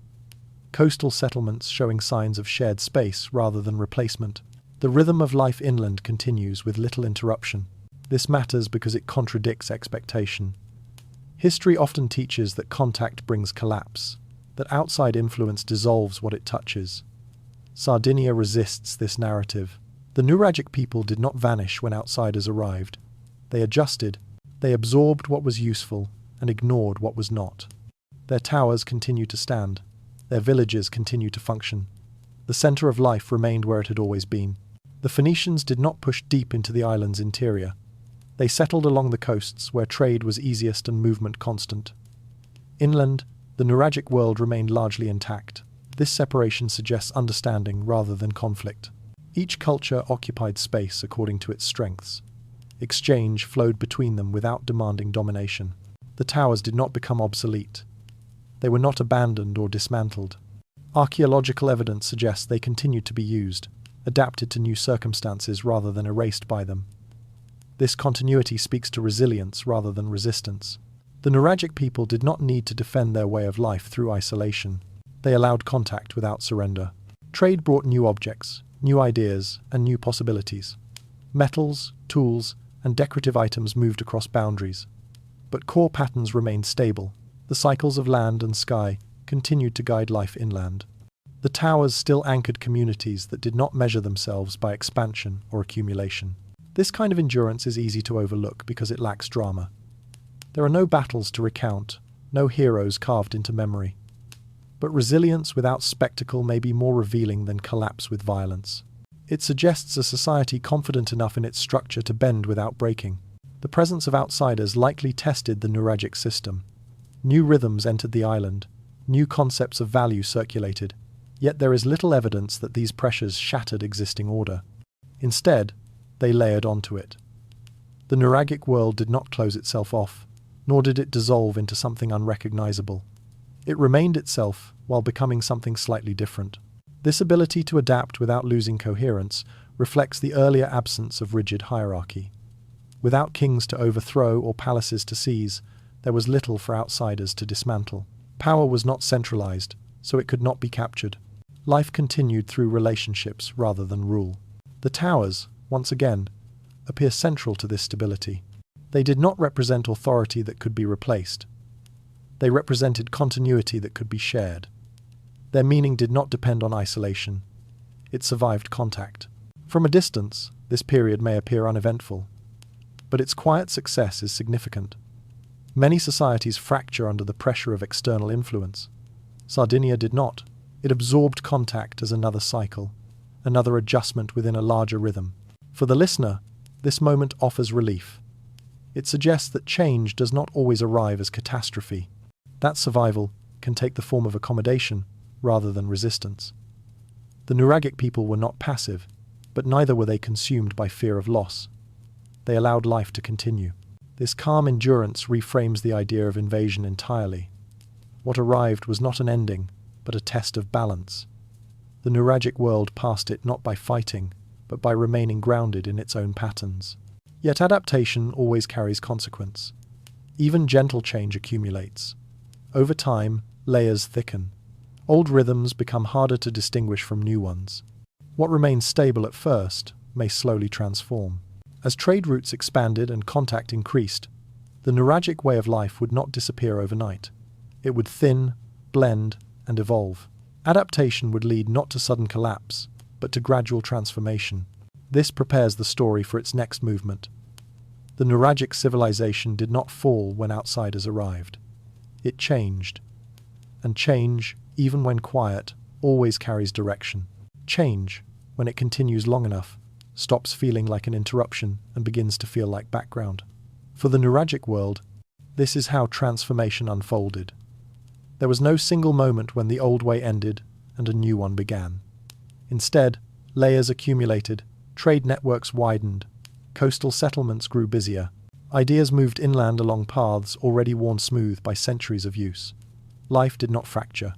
Coastal settlements showing signs of shared space rather than replacement. The rhythm of life inland continues with little interruption. This matters because it contradicts expectation. History often teaches that contact brings collapse, that outside influence dissolves what it touches. Sardinia resists this narrative. The Nuragic people did not vanish when outsiders arrived. They adjusted, they absorbed what was useful and ignored what was not. Their towers continued to stand. Their villages continued to function. The center of life remained where it had always been. The Phoenicians did not push deep into the island's interior. They settled along the coasts where trade was easiest and movement constant. Inland, the Nuragic world remained largely intact. This separation suggests understanding rather than conflict. Each culture occupied space according to its strengths. Exchange flowed between them without demanding domination. The towers did not become obsolete. They were not abandoned or dismantled. Archaeological evidence suggests they continued to be used, adapted to new circumstances rather than erased by them. This continuity speaks to resilience rather than resistance. The Nuragic people did not need to defend their way of life through isolation. They allowed contact without surrender. Trade brought new objects, new ideas, and new possibilities. Metals, tools, and decorative items moved across boundaries. But core patterns remained stable. The cycles of land and sky continued to guide life inland. The towers still anchored communities that did not measure themselves by expansion or accumulation. This kind of endurance is easy to overlook because it lacks drama. There are no battles to recount, no heroes carved into memory. But resilience without spectacle may be more revealing than collapse with violence. It suggests a society confident enough in its structure to bend without breaking. The presence of outsiders likely tested the Nuragic system. New rhythms entered the island, new concepts of value circulated, Yet there is little evidence that these pressures shattered existing order. Instead, they layered onto it. The Nuragic world did not close itself off, nor did it dissolve into something unrecognizable. It remained itself while becoming something slightly different. This ability to adapt without losing coherence reflects the earlier absence of rigid hierarchy. Without kings to overthrow or palaces to seize, there was little for outsiders to dismantle. Power was not centralized, so it could not be captured. Life continued through relationships rather than rule. The towers, once again, appear central to this stability. They did not represent authority that could be replaced. They represented continuity that could be shared. Their meaning did not depend on isolation. It survived contact. From a distance, this period may appear uneventful, but its quiet success is significant. Many societies fracture under the pressure of external influence. Sardinia did not. It absorbed contact as another cycle, another adjustment within a larger rhythm. For the listener, this moment offers relief. It suggests that change does not always arrive as catastrophe. That survival can take the form of accommodation rather than resistance. The Nuragic people were not passive, but neither were they consumed by fear of loss. They allowed life to continue. This calm endurance reframes the idea of invasion entirely. What arrived was not an ending, but a test of balance. The Nuragic world passed it not by fighting, but by remaining grounded in its own patterns. Yet adaptation always carries consequence. Even gentle change accumulates. Over time, layers thicken. Old rhythms become harder to distinguish from new ones. What remains stable at first may slowly transform. As trade routes expanded and contact increased, the Nuragic way of life would not disappear overnight. It would thin, blend, and evolve. Adaptation would lead not to sudden collapse, but to gradual transformation. This prepares the story for its next movement. The Nuragic civilization did not fall when outsiders arrived. It changed. And change, even when quiet, always carries direction. Change, when it continues long enough, stops feeling like an interruption and begins to feel like background. For the Nuragic world, this is how transformation unfolded. There was no single moment when the old way ended and a new one began. Instead, layers accumulated, trade networks widened, coastal settlements grew busier, ideas moved inland along paths already worn smooth by centuries of use. Life did not fracture.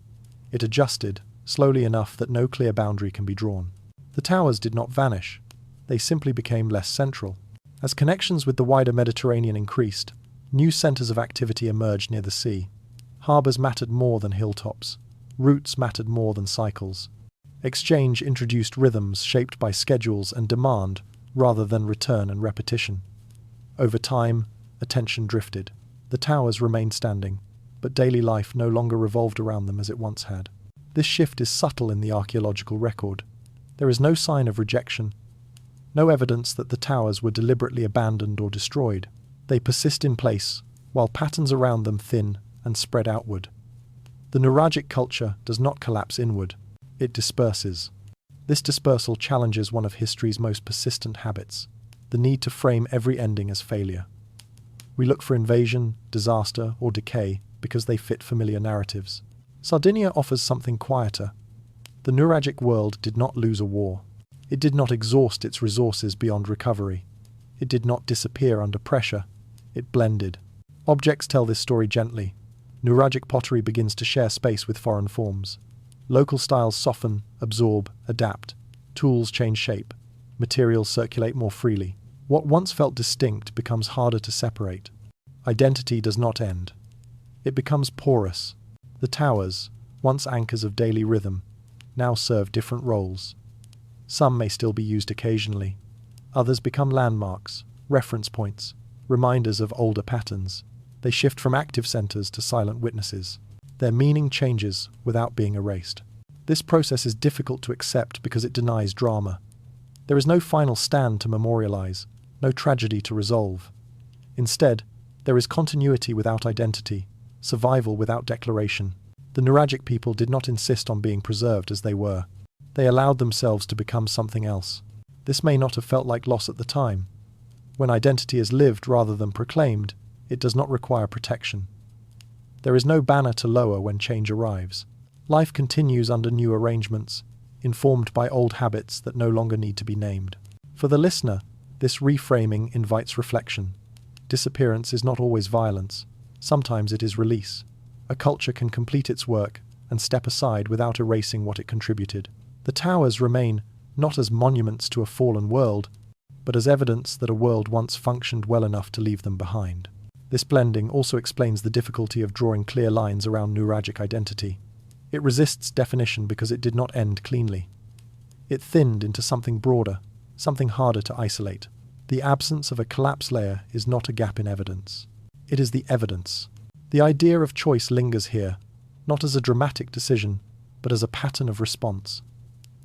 It adjusted, slowly enough that no clear boundary can be drawn. The towers did not vanish. They simply became less central. As connections with the wider Mediterranean increased, new centers of activity emerged near the sea. Harbors mattered more than hilltops. Routes mattered more than cycles. Exchange introduced rhythms shaped by schedules and demand rather than return and repetition. Over time, attention drifted. The towers remained standing, but daily life no longer revolved around them as it once had. This shift is subtle in the archaeological record. There is no sign of rejection, no evidence that the towers were deliberately abandoned or destroyed. They persist in place, while patterns around them thin and spread outward. The Nuragic culture does not collapse inward. It disperses. This dispersal challenges one of history's most persistent habits, the need to frame every ending as failure. We look for invasion, disaster, or decay because they fit familiar narratives. Sardinia offers something quieter. The Nuragic world did not lose a war. It did not exhaust its resources beyond recovery. It did not disappear under pressure. It blended. Objects tell this story gently. Nuragic pottery begins to share space with foreign forms. Local styles soften, absorb, adapt. Tools change shape. Materials circulate more freely. What once felt distinct becomes harder to separate. Identity does not end. It becomes porous. The towers, once anchors of daily rhythm, now serve different roles. Some may still be used occasionally. Others become landmarks, reference points, reminders of older patterns. They shift from active centers to silent witnesses. Their meaning changes without being erased. This process is difficult to accept because it denies drama. There is no final stand to memorialize, no tragedy to resolve. Instead, there is continuity without identity, survival without declaration. The Nuragic people did not insist on being preserved as they were. They allowed themselves to become something else. This may not have felt like loss at the time. When identity is lived rather than proclaimed, it does not require protection. There is no banner to lower when change arrives. Life continues under new arrangements, informed by old habits that no longer need to be named. For the listener, this reframing invites reflection. Disappearance is not always violence. Sometimes it is release. A culture can complete its work and step aside without erasing what it contributed. The towers remain not as monuments to a fallen world, but as evidence that a world once functioned well enough to leave them behind. This blending also explains the difficulty of drawing clear lines around Nuragic identity. It resists definition because it did not end cleanly. It thinned into something broader, something harder to isolate. The absence of a collapse layer is not a gap in evidence. It is the evidence. The idea of choice lingers here, not as a dramatic decision, but as a pattern of response.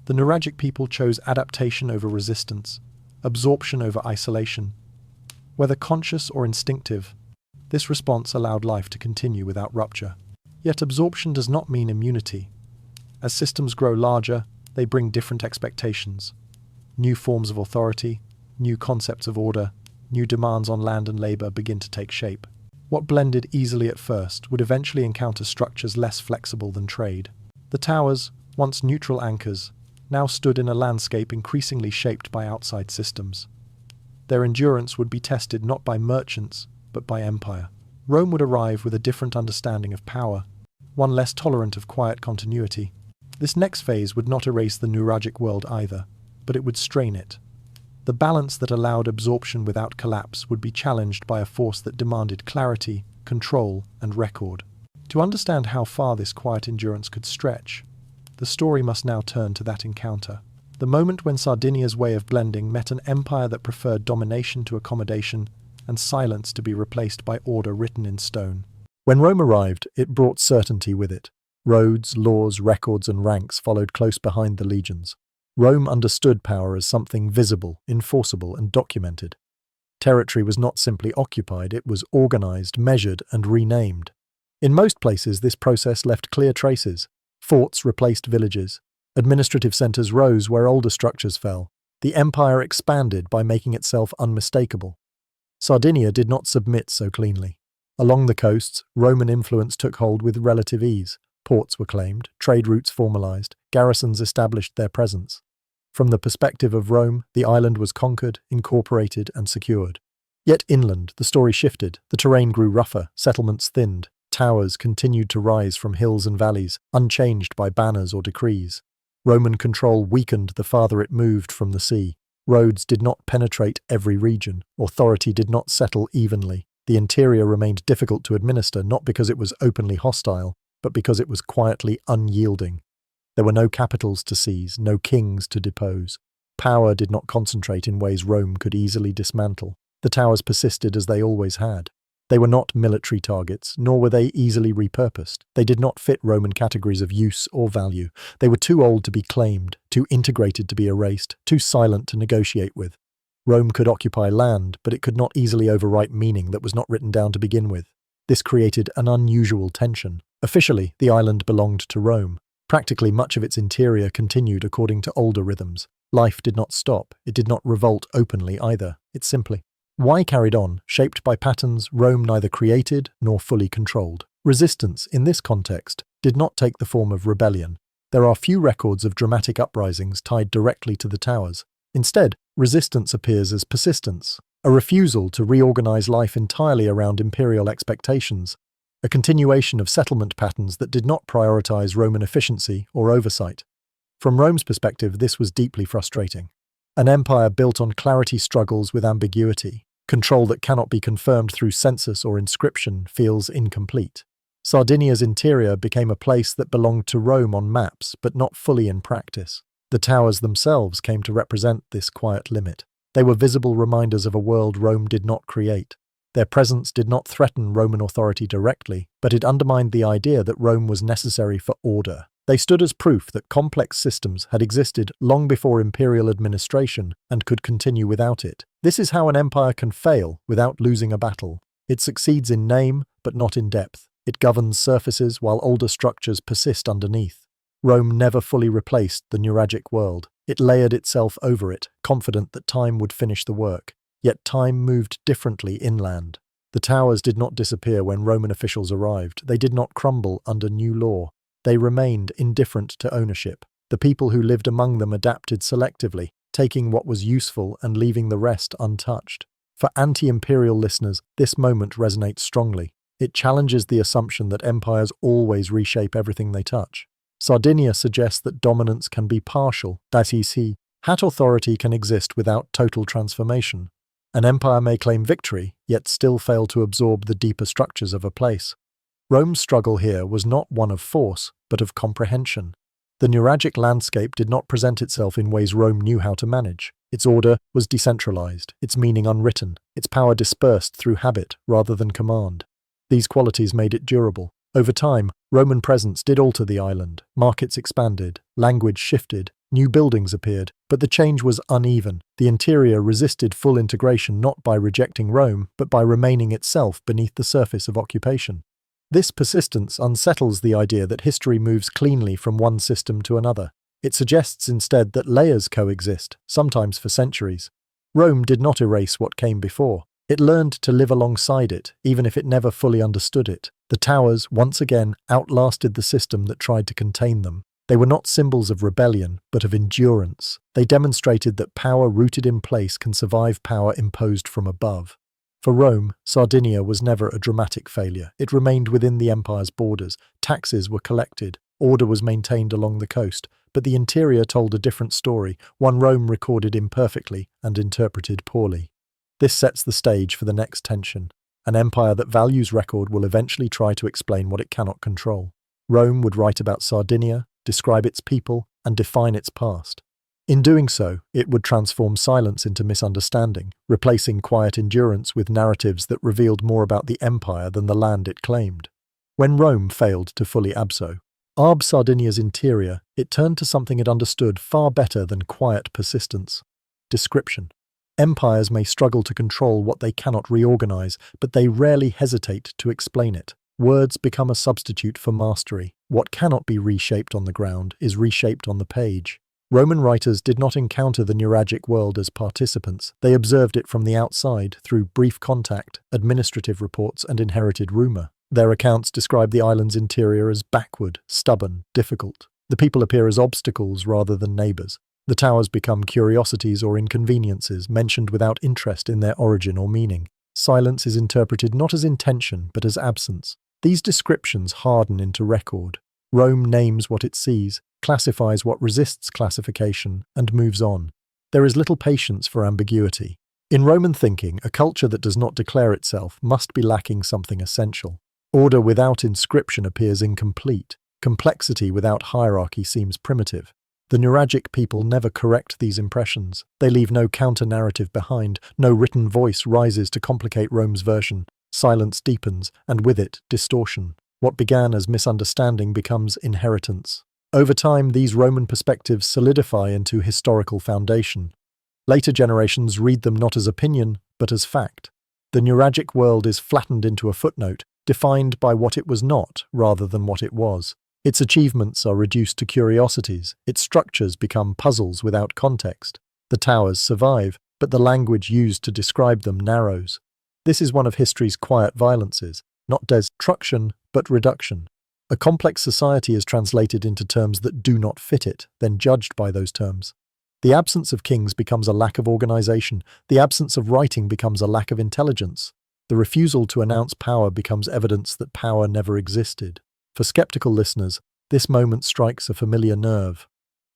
The Nuragic people chose adaptation over resistance, absorption over isolation. Whether conscious or instinctive, this response allowed life to continue without rupture. Yet absorption does not mean immunity. As systems grow larger, they bring different expectations. New forms of authority, new concepts of order, new demands on land and labor begin to take shape. What blended easily at first would eventually encounter structures less flexible than trade. The towers, once neutral anchors, now stood in a landscape increasingly shaped by outside systems. Their endurance would be tested not by merchants, but by empire. Rome would arrive with a different understanding of power, one less tolerant of quiet continuity. This next phase would not erase the Nuragic world either, but it would strain it. The balance that allowed absorption without collapse would be challenged by a force that demanded clarity, control, and record. To understand how far this quiet endurance could stretch, the story must now turn to that encounter. The moment when Sardinia's way of blending met an empire that preferred domination to accommodation and silence to be replaced by order written in stone. When Rome arrived, it brought certainty with it. Roads, laws, records, and ranks followed close behind the legions. Rome understood power as something visible, enforceable, and documented. Territory was not simply occupied, it was organized, measured, and renamed. In most places, this process left clear traces. Forts replaced villages. Administrative centers rose where older structures fell. The empire expanded by making itself unmistakable. Sardinia did not submit so cleanly. Along the coasts, Roman influence took hold with relative ease. Ports were claimed, trade routes formalized, garrisons established their presence. From the perspective of Rome, the island was conquered, incorporated, and secured. Yet inland, the story shifted. The terrain grew rougher, settlements thinned, towers continued to rise from hills and valleys, unchanged by banners or decrees. Roman control weakened the farther it moved from the sea. Roads did not penetrate every region. Authority did not settle evenly. The interior remained difficult to administer, not because it was openly hostile, but because it was quietly unyielding. There were no capitals to seize, no kings to depose. Power did not concentrate in ways Rome could easily dismantle. The towers persisted as they always had. They were not military targets, nor were they easily repurposed. They did not fit Roman categories of use or value. They were too old to be claimed, too integrated to be erased, too silent to negotiate with. Rome could occupy land, but it could not easily overwrite meaning that was not written down to begin with. This created an unusual tension. Officially, the island belonged to Rome. Practically, much of its interior continued according to older rhythms. Life did not stop. It did not revolt openly either. It simply. Why carried on, shaped by patterns Rome neither created nor fully controlled. Resistance, in this context, did not take the form of rebellion. There are few records of dramatic uprisings tied directly to the towers. Instead, resistance appears as persistence, a refusal to reorganize life entirely around imperial expectations, a continuation of settlement patterns that did not prioritize Roman efficiency or oversight. From Rome's perspective, this was deeply frustrating. An empire built on clarity struggles with ambiguity. Control that cannot be confirmed through census or inscription feels incomplete. Sardinia's interior became a place that belonged to Rome on maps, but not fully in practice. The towers themselves came to represent this quiet limit. They were visible reminders of a world Rome did not create. Their presence did not threaten Roman authority directly, but it undermined the idea that Rome was necessary for order. They stood as proof that complex systems had existed long before imperial administration and could continue without it. This is how an empire can fail without losing a battle. It succeeds in name, but not in depth. It governs surfaces while older structures persist underneath. Rome never fully replaced the Nuragic world. It layered itself over it, confident that time would finish the work. Yet time moved differently inland. The towers did not disappear when Roman officials arrived. They did not crumble under new law. They remained indifferent to ownership. The people who lived among them adapted selectively, taking what was useful and leaving the rest untouched. For anti-imperial listeners, this moment resonates strongly. It challenges the assumption that empires always reshape everything they touch. Sardinia suggests that dominance can be partial, that is, that authority can exist without total transformation. An empire may claim victory, yet still fail to absorb the deeper structures of a place. Rome's struggle here was not one of force, but of comprehension. The Nuragic landscape did not present itself in ways Rome knew how to manage. Its order was decentralized, its meaning unwritten, its power dispersed through habit rather than command. These qualities made it durable. Over time, Roman presence did alter the island. Markets expanded, language shifted, new buildings appeared, but the change was uneven. The interior resisted full integration not by rejecting Rome, but by remaining itself beneath the surface of occupation. This persistence unsettles the idea that history moves cleanly from one system to another. It suggests instead that layers coexist, sometimes for centuries. Rome did not erase what came before. It learned to live alongside it, even if it never fully understood it. The towers, once again, outlasted the system that tried to contain them. They were not symbols of rebellion, but of endurance. They demonstrated that power rooted in place can survive power imposed from above. For Rome, Sardinia was never a dramatic failure. It remained within the empire's borders. Taxes were collected. Order was maintained along the coast. But the interior told a different story, one Rome recorded imperfectly and interpreted poorly. This sets the stage for the next tension. An empire that values record will eventually try to explain what it cannot control. Rome would write about Sardinia, describe its people, and define its past. In doing so, it would transform silence into misunderstanding, replacing quiet endurance with narratives that revealed more about the empire than the land it claimed. When Rome failed to fully absorb Sardinia's interior, it turned to something it understood far better than quiet persistence: description. Empires may struggle to control what they cannot reorganize, but they rarely hesitate to explain it. Words become a substitute for mastery. What cannot be reshaped on the ground is reshaped on the page. Roman writers did not encounter the Nuragic world as participants. They observed it from the outside through brief contact, administrative reports, and inherited rumor. Their accounts describe the island's interior as backward, stubborn, difficult. The people appear as obstacles rather than neighbors. The towers become curiosities or inconveniences, mentioned without interest in their origin or meaning. Silence is interpreted not as intention, but as absence. These descriptions harden into record. Rome names what it sees, classifies what resists classification, and moves on. There is little patience for ambiguity. In Roman thinking, a culture that does not declare itself must be lacking something essential. Order without inscription appears incomplete. Complexity without hierarchy seems primitive. The Nuragic people never correct these impressions. They leave no counter-narrative behind. No written voice rises to complicate Rome's version. Silence deepens, and with it, distortion. What began as misunderstanding becomes inheritance. Over time, these Roman perspectives solidify into historical foundation. Later generations read them not as opinion, but as fact. The Nuragic world is flattened into a footnote, defined by what it was not rather than what it was. Its achievements are reduced to curiosities. Its structures become puzzles without context. The towers survive, but the language used to describe them narrows. This is one of history's quiet violences, not destruction, but reduction. A complex society is translated into terms that do not fit it, then judged by those terms. The absence of kings becomes a lack of organization. The absence of writing becomes a lack of intelligence. The refusal to announce power becomes evidence that power never existed. For skeptical listeners, this moment strikes a familiar nerve.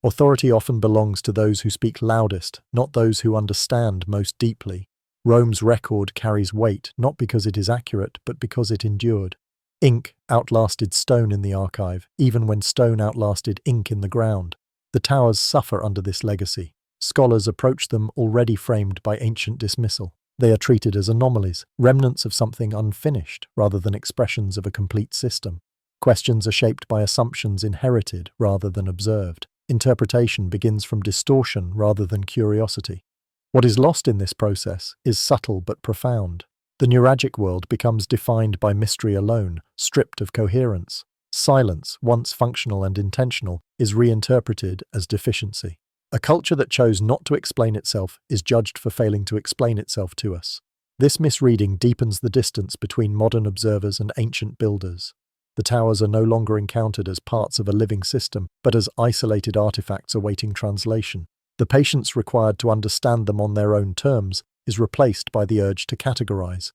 Authority often belongs to those who speak loudest, not those who understand most deeply. Rome's record carries weight, not because it is accurate, but because it endured. Ink outlasted stone in the archive, even when stone outlasted ink in the ground. The towers suffer under this legacy. Scholars approach them already framed by ancient dismissal. They are treated as anomalies, remnants of something unfinished, rather than expressions of a complete system. Questions are shaped by assumptions inherited rather than observed. Interpretation begins from distortion rather than curiosity. What is lost in this process is subtle but profound. The Nuragic world becomes defined by mystery alone, stripped of coherence. Silence, once functional and intentional, is reinterpreted as deficiency. A culture that chose not to explain itself is judged for failing to explain itself to us. This misreading deepens the distance between modern observers and ancient builders. The towers are no longer encountered as parts of a living system, but as isolated artifacts awaiting translation. The patience required to understand them on their own terms is replaced by the urge to categorize.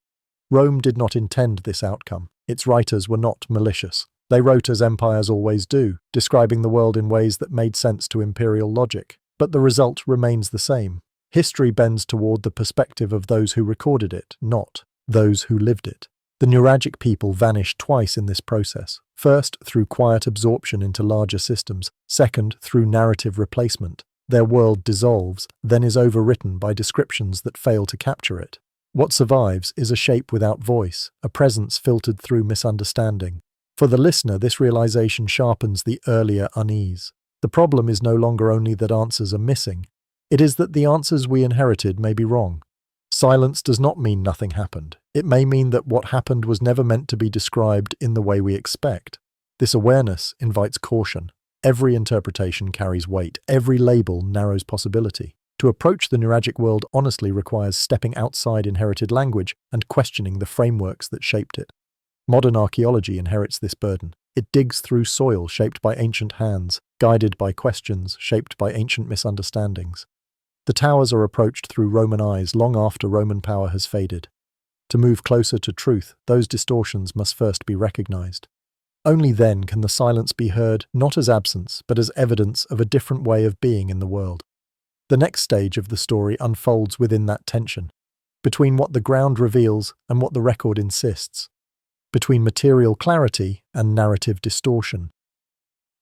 Rome did not intend this outcome. Its writers were not malicious. They wrote as empires always do, describing the world in ways that made sense to imperial logic. But the result remains the same. History bends toward the perspective of those who recorded it, not those who lived it. The Nuragic people vanished twice in this process. First, through quiet absorption into larger systems. Second, through narrative replacement. Their world dissolves, then is overwritten by descriptions that fail to capture it. What survives is a shape without voice, a presence filtered through misunderstanding. For the listener, this realization sharpens the earlier unease. The problem is no longer only that answers are missing. It is that the answers we inherited may be wrong. Silence does not mean nothing happened. It may mean that what happened was never meant to be described in the way we expect. This awareness invites caution. Every interpretation carries weight. Every label narrows possibility. To approach the Nuragic world honestly requires stepping outside inherited language and questioning the frameworks that shaped it. Modern archaeology inherits this burden. It digs through soil shaped by ancient hands, guided by questions shaped by ancient misunderstandings. The towers are approached through Roman eyes long after Roman power has faded. To move closer to truth, those distortions must first be recognized. Only then can the silence be heard not as absence, but as evidence of a different way of being in the world. The next stage of the story unfolds within that tension, between what the ground reveals and what the record insists, between material clarity and narrative distortion.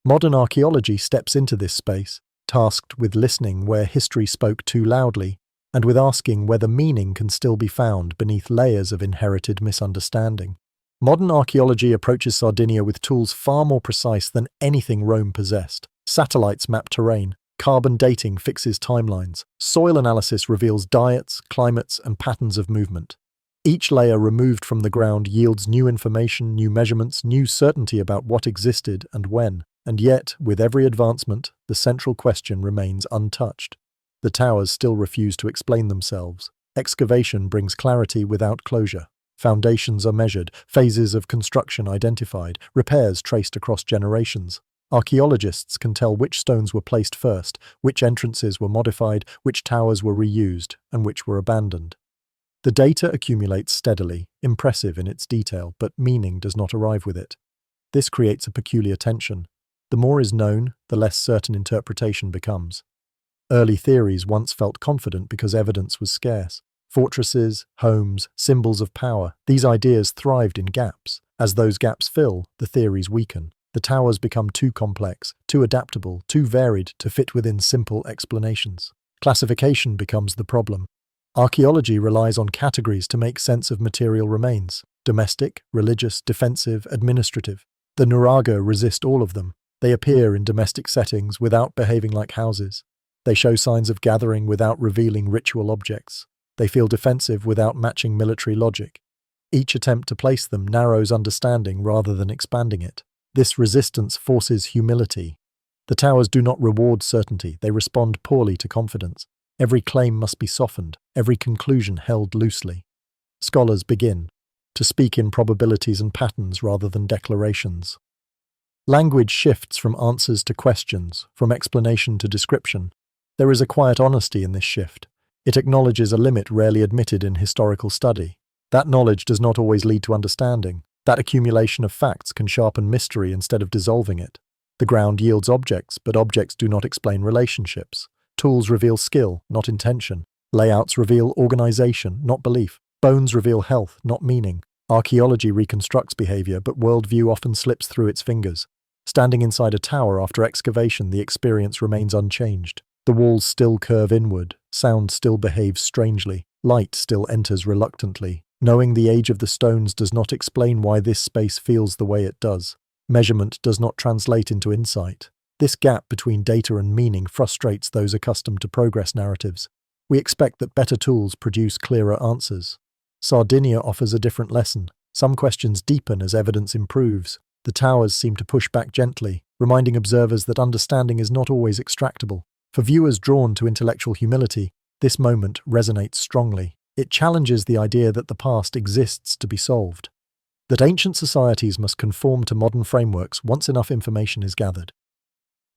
Modern archaeology steps into this space, tasked with listening where history spoke too loudly, and with asking whether meaning can still be found beneath layers of inherited misunderstanding. Modern archaeology approaches Sardinia with tools far more precise than anything Rome possessed. Satellites map terrain, carbon dating fixes timelines, soil analysis reveals diets, climates, and patterns of movement. Each layer removed from the ground yields new information, new measurements, new certainty about what existed and when. And yet, with every advancement, the central question remains untouched. The towers still refuse to explain themselves. Excavation brings clarity without closure. Foundations are measured, phases of construction identified, repairs traced across generations. Archaeologists can tell which stones were placed first, which entrances were modified, which towers were reused, and which were abandoned. The data accumulates steadily, impressive in its detail, but meaning does not arrive with it. This creates a peculiar tension. The more is known, the less certain interpretation becomes. Early theories once felt confident because evidence was scarce. Fortresses, homes, symbols of power, these ideas thrived in gaps. As those gaps fill, the theories weaken. The towers become too complex, too adaptable, too varied to fit within simple explanations. Classification becomes the problem. Archaeology relies on categories to make sense of material remains: domestic, religious, defensive, administrative. The Nuraghe resist all of them. They appear in domestic settings without behaving like houses. They show signs of gathering without revealing ritual objects. They feel defensive without matching military logic. Each attempt to place them narrows understanding rather than expanding it. This resistance forces humility. The towers do not reward certainty, they respond poorly to confidence. Every claim must be softened, every conclusion held loosely. Scholars begin to speak in probabilities and patterns rather than declarations. Language shifts from answers to questions, from explanation to description. There is a quiet honesty in this shift. It acknowledges a limit rarely admitted in historical study. That knowledge does not always lead to understanding. That accumulation of facts can sharpen mystery instead of dissolving it. The ground yields objects, but objects do not explain relationships. Tools reveal skill, not intention. Layouts reveal organization, not belief. Bones reveal health, not meaning. Archaeology reconstructs behavior, but worldview often slips through its fingers. Standing inside a tower after excavation, the experience remains unchanged. The walls still curve inward, sound still behaves strangely, light still enters reluctantly. Knowing the age of the stones does not explain why this space feels the way it does. Measurement does not translate into insight. This gap between data and meaning frustrates those accustomed to progress narratives. We expect that better tools produce clearer answers. Sardinia offers a different lesson. Some questions deepen as evidence improves. The towers seem to push back gently, reminding observers that understanding is not always extractable. For viewers drawn to intellectual humility, this moment resonates strongly. It challenges the idea that the past exists to be solved. that ancient societies must conform to modern frameworks once enough information is gathered.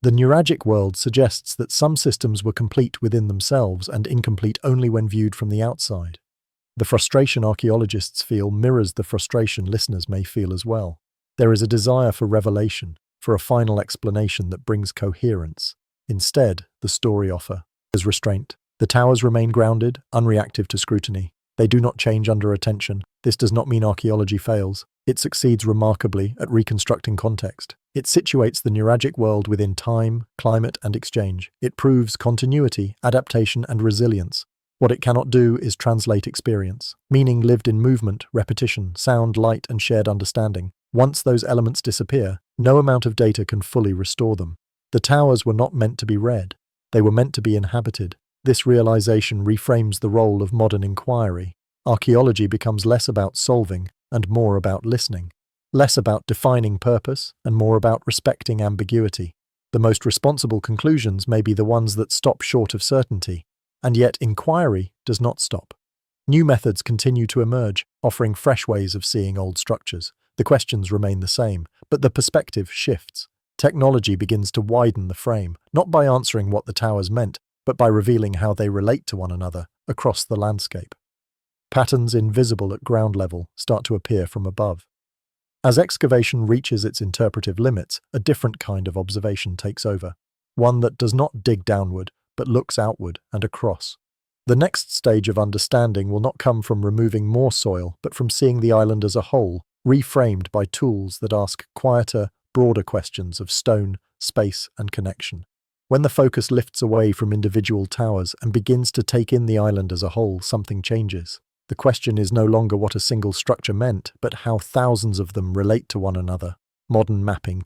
The Nuragic world suggests that some systems were complete within themselves and incomplete only when viewed from the outside. The frustration archaeologists feel mirrors the frustration listeners may feel as well. There is a desire for revelation, for a final explanation that brings coherence. Instead, the story offers restraint. The towers remain grounded, unreactive to scrutiny. They do not change under attention. This does not mean archaeology fails. It succeeds remarkably at reconstructing context. It situates the Nuragic world within time, climate, and exchange. It proves continuity, adaptation, and resilience. What it cannot do is translate experience, meaning lived in movement, repetition, sound, light, and shared understanding. Once those elements disappear, no amount of data can fully restore them. The towers were not meant to be read. They were meant to be inhabited. This realization reframes the role of modern inquiry. Archaeology becomes less about solving and more about listening, less about defining purpose and more about respecting ambiguity. The most responsible conclusions may be the ones that stop short of certainty, and yet inquiry does not stop. New methods continue to emerge, offering fresh ways of seeing old structures. The questions remain the same, but the perspective shifts. Technology begins to widen the frame, not by answering what the towers meant, but by revealing how they relate to one another across the landscape. Patterns invisible at ground level start to appear from above. As excavation reaches its interpretive limits, a different kind of observation takes over, one that does not dig downward, but looks outward and across. The next stage of understanding will not come from removing more soil, but from seeing the island as a whole, reframed by tools that ask quieter, broader questions of stone, space, and connection. When the focus lifts away from individual towers and begins to take in the island as a whole, something changes. The question is no longer what a single structure meant, but how thousands of them relate to one another. Modern mapping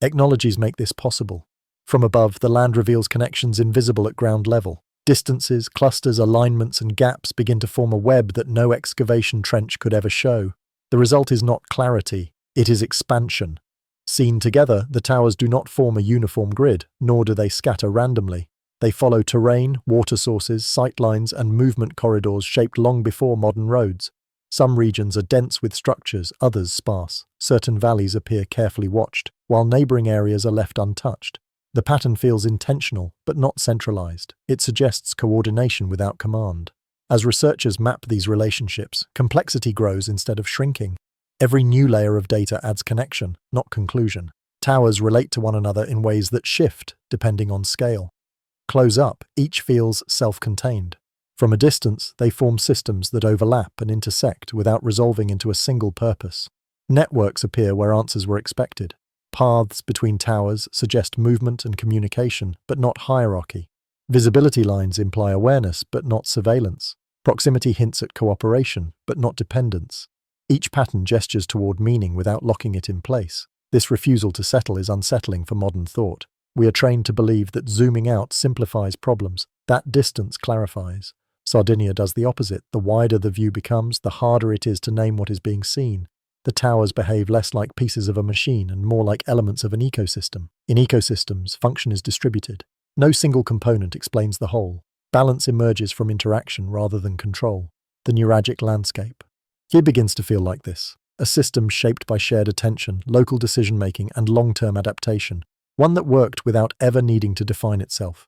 technologies make this possible. From above, the land reveals connections invisible at ground level. Distances, clusters, alignments, and gaps begin to form a web that no excavation trench could ever show. The result is not clarity, it is expansion. Seen together, the towers do not form a uniform grid, nor do they scatter randomly. They follow terrain, water sources, sightlines, and movement corridors shaped long before modern roads. Some regions are dense with structures, others sparse. Certain valleys appear carefully watched, while neighboring areas are left untouched. The pattern feels intentional, but not centralized. It suggests coordination without command. As researchers map these relationships, complexity grows instead of shrinking. Every new layer of data adds connection, not conclusion. Towers relate to one another in ways that shift, depending on scale. Close up, each feels self-contained. From a distance, they form systems that overlap and intersect without resolving into a single purpose. Networks appear where answers were expected. Paths between towers suggest movement and communication, but not hierarchy. Visibility lines imply awareness, but not surveillance. Proximity hints at cooperation, but not dependence. Each pattern gestures toward meaning without locking it in place. This refusal to settle is unsettling for modern thought. We are trained to believe that zooming out simplifies problems. That distance clarifies. Sardinia does the opposite. The wider the view becomes, the harder it is to name what is being seen. The towers behave less like pieces of a machine and more like elements of an ecosystem. In ecosystems, function is distributed. No single component explains the whole. Balance emerges from interaction rather than control. The Nuragic landscape. It begins to feel like this. A system shaped by shared attention, local decision-making, and long-term adaptation. One that worked without ever needing to define itself.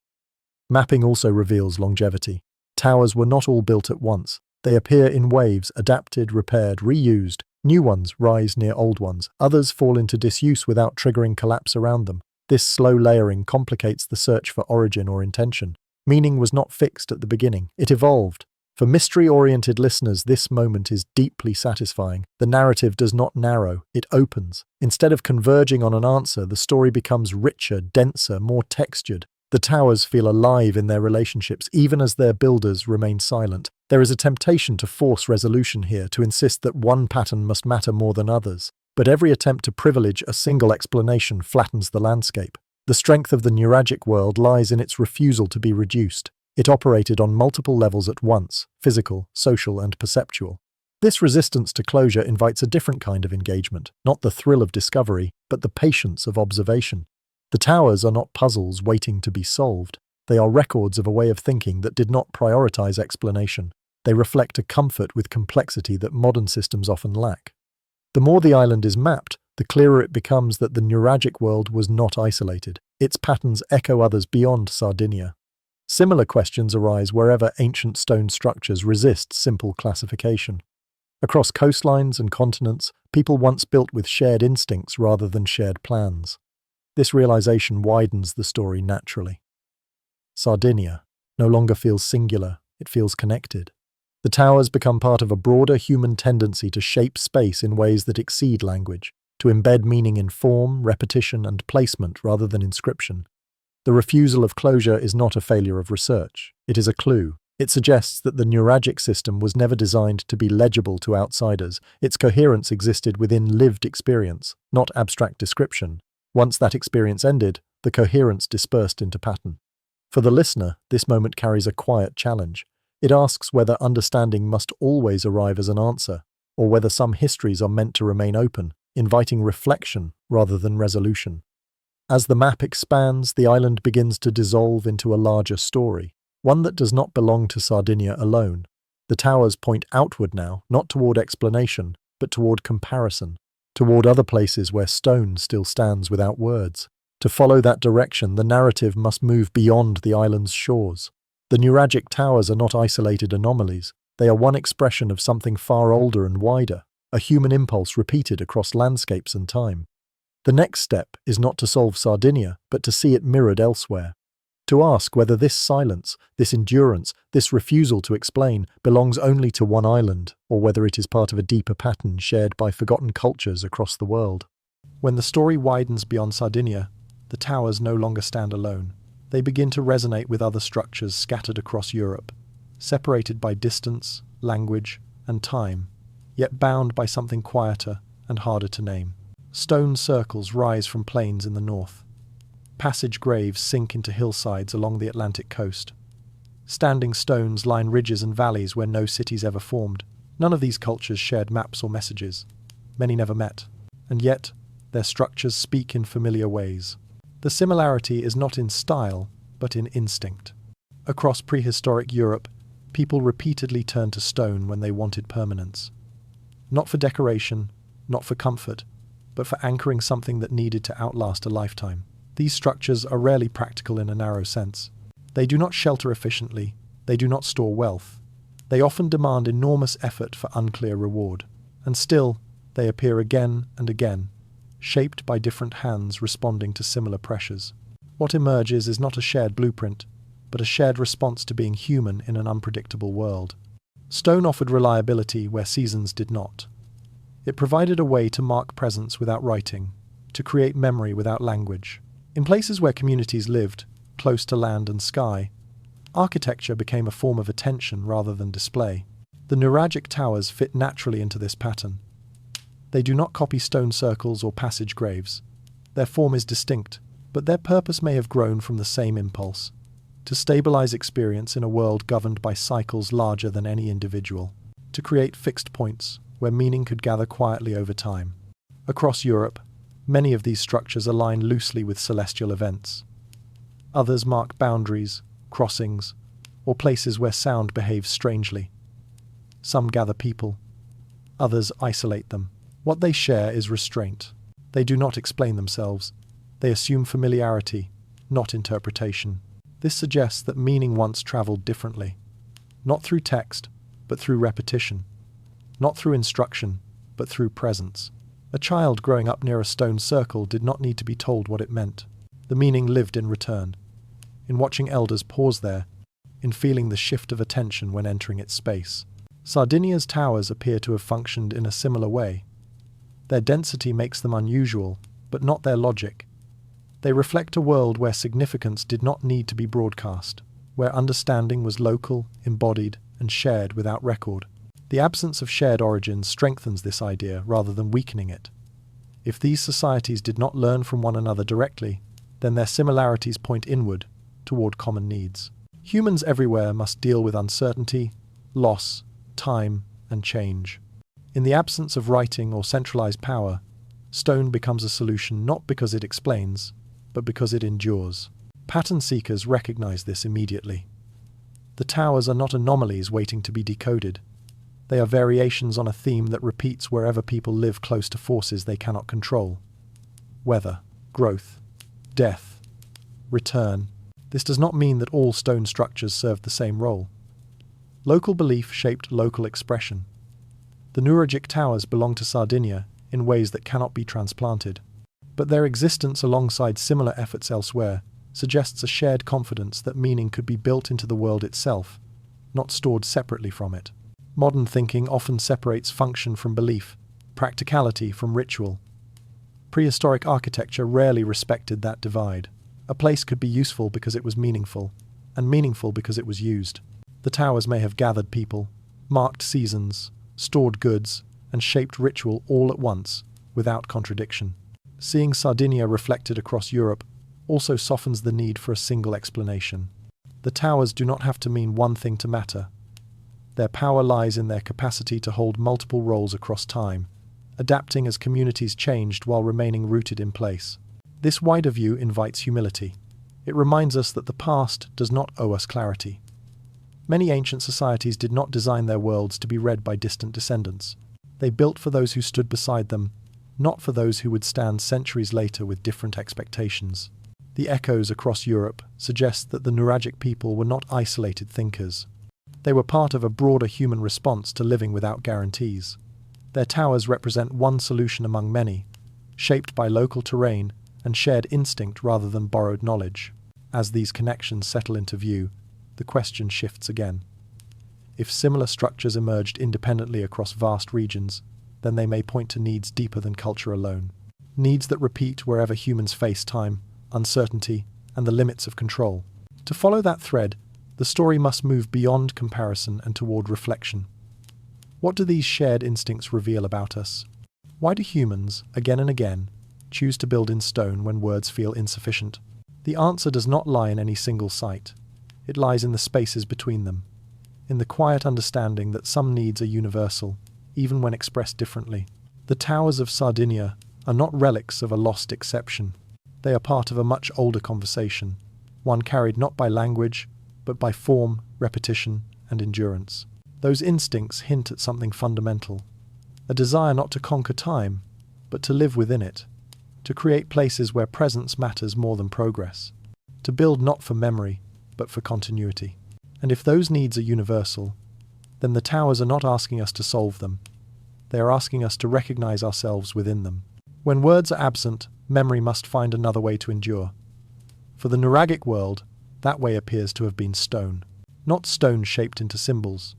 Mapping also reveals longevity. Towers were not all built at once. They appear in waves, adapted, repaired, reused. New ones rise near old ones. Others fall into disuse without triggering collapse around them. This slow layering complicates the search for origin or intention. Meaning was not fixed at the beginning. It evolved. For mystery-oriented listeners, this moment is deeply satisfying. The narrative does not narrow, it opens. Instead of converging on an answer, the story becomes richer, denser, more textured. The towers feel alive in their relationships, even as their builders remain silent. There is a temptation to force resolution here, to insist that one pattern must matter more than others. But every attempt to privilege a single explanation flattens the landscape. The strength of the Nuragic world lies in its refusal to be reduced. It operated on multiple levels at once, physical, social, and perceptual. This resistance to closure invites a different kind of engagement, not the thrill of discovery, but the patience of observation. The towers are not puzzles waiting to be solved. They are records of a way of thinking that did not prioritize explanation. They reflect a comfort with complexity that modern systems often lack. The more the island is mapped, the clearer it becomes that the Nuragic world was not isolated. Its patterns echo others beyond Sardinia. Similar questions arise wherever ancient stone structures resist simple classification. Across coastlines and continents, people once built with shared instincts rather than shared plans. This realization widens the story naturally. Sardinia no longer feels singular, it feels connected. The towers become part of a broader human tendency to shape space in ways that exceed language, to embed meaning in form, repetition, and placement rather than inscription. The refusal of closure is not a failure of research, it is a clue. It suggests that the Nuragic system was never designed to be legible to outsiders. Its coherence existed within lived experience, not abstract description. Once that experience ended, the coherence dispersed into pattern. For the listener, this moment carries a quiet challenge. It asks whether understanding must always arrive as an answer, or whether some histories are meant to remain open, inviting reflection rather than resolution. As the map expands, the island begins to dissolve into a larger story, one that does not belong to Sardinia alone. The towers point outward now, not toward explanation, but toward comparison, toward other places where stone still stands without words. To follow that direction, the narrative must move beyond the island's shores. The Nuragic towers are not isolated anomalies. They are one expression of something far older and wider, a human impulse repeated across landscapes and time. The next step is not to solve Sardinia, but to see it mirrored elsewhere. To ask whether this silence, this endurance, this refusal to explain belongs only to one island, or whether it is part of a deeper pattern shared by forgotten cultures across the world. When the story widens beyond Sardinia, the towers no longer stand alone. They begin to resonate with other structures scattered across Europe, separated by distance, language, and time, yet bound by something quieter and harder to name. Stone circles rise from plains in the north. Passage graves sink into hillsides along the Atlantic coast. Standing stones line ridges and valleys where no cities ever formed. None of these cultures shared maps or messages. Many never met. And yet, their structures speak in familiar ways. The similarity is not in style, but in instinct. Across prehistoric Europe, people repeatedly turned to stone when they wanted permanence. Not for decoration, not for comfort, but for anchoring something that needed to outlast a lifetime. These structures are rarely practical in a narrow sense. They do not shelter efficiently, they do not store wealth. They often demand enormous effort for unclear reward. And still, they appear again and again, shaped by different hands responding to similar pressures. What emerges is not a shared blueprint, but a shared response to being human in an unpredictable world. Stone offered reliability where seasons did not. It provided a way to mark presence without writing, to create memory without language. In places where communities lived, close to land and sky, architecture became a form of attention rather than display. The Nuragic towers fit naturally into this pattern. They do not copy stone circles or passage graves. Their form is distinct, but their purpose may have grown from the same impulse: to stabilize experience in a world governed by cycles larger than any individual, to create fixed points where meaning could gather quietly over time. Across Europe, many of these structures align loosely with celestial events. Others mark boundaries, crossings, or places where sound behaves strangely. Some gather people, others isolate them. What they share is restraint. They do not explain themselves. They assume familiarity, not interpretation. This suggests that meaning once traveled differently, not through text, but through repetition, not through instruction, but through presence. A child growing up near a stone circle did not need to be told what it meant. The meaning lived in return, in watching elders pause there, in feeling the shift of attention when entering its space. Sardinia's towers appear to have functioned in a similar way. Their density makes them unusual, but not their logic. They reflect a world where significance did not need to be broadcast, where understanding was local, embodied, and shared without record. The absence of shared origins strengthens this idea rather than weakening it. If these societies did not learn from one another directly, then their similarities point inward, toward common needs. Humans everywhere must deal with uncertainty, loss, time, and change. In the absence of writing or centralized power, stone becomes a solution not because it explains, but because it endures. Pattern seekers recognize this immediately. The towers are not anomalies waiting to be decoded. They are variations on a theme that repeats wherever people live close to forces they cannot control. Weather, growth, death, return. This does not mean that all stone structures serve the same role. Local belief shaped local expression. The Nuragic towers belong to Sardinia in ways that cannot be transplanted. But their existence alongside similar efforts elsewhere suggests a shared confidence that meaning could be built into the world itself, not stored separately from it. Modern thinking often separates function from belief, practicality from ritual. Prehistoric architecture rarely respected that divide. A place could be useful because it was meaningful, and meaningful because it was used. The towers may have gathered people, marked seasons, stored goods, and shaped ritual all at once, without contradiction. Seeing Sardinia reflected across Europe also softens the need for a single explanation. The towers do not have to mean one thing to matter. Their power lies in their capacity to hold multiple roles across time, adapting as communities changed while remaining rooted in place. This wider view invites humility. It reminds us that the past does not owe us clarity. Many ancient societies did not design their worlds to be read by distant descendants. They built for those who stood beside them, not for those who would stand centuries later with different expectations. The echoes across Europe suggest that the Nuragic people were not isolated thinkers. They were part of a broader human response to living without guarantees. Their towers represent one solution among many, shaped by local terrain and shared instinct rather than borrowed knowledge. As these connections settle into view, the question shifts again. If similar structures emerged independently across vast regions, then they may point to needs deeper than culture alone. Needs that repeat wherever humans face time, uncertainty, and the limits of control. To follow that thread, the story must move beyond comparison and toward reflection. What do these shared instincts reveal about us? Why do humans, again and again, choose to build in stone when words feel insufficient? The answer does not lie in any single site. It lies in the spaces between them, in the quiet understanding that some needs are universal, even when expressed differently. The towers of Sardinia are not relics of a lost exception. They are part of a much older conversation, one carried not by language, but by form, repetition, and endurance. Those instincts hint at something fundamental, a desire not to conquer time, but to live within it, to create places where presence matters more than progress, to build not for memory, but for continuity. And if those needs are universal, then the towers are not asking us to solve them. They are asking us to recognize ourselves within them. When words are absent, memory must find another way to endure. For the Nuragic world, that way appears to have been stone. Not stone shaped into symbols,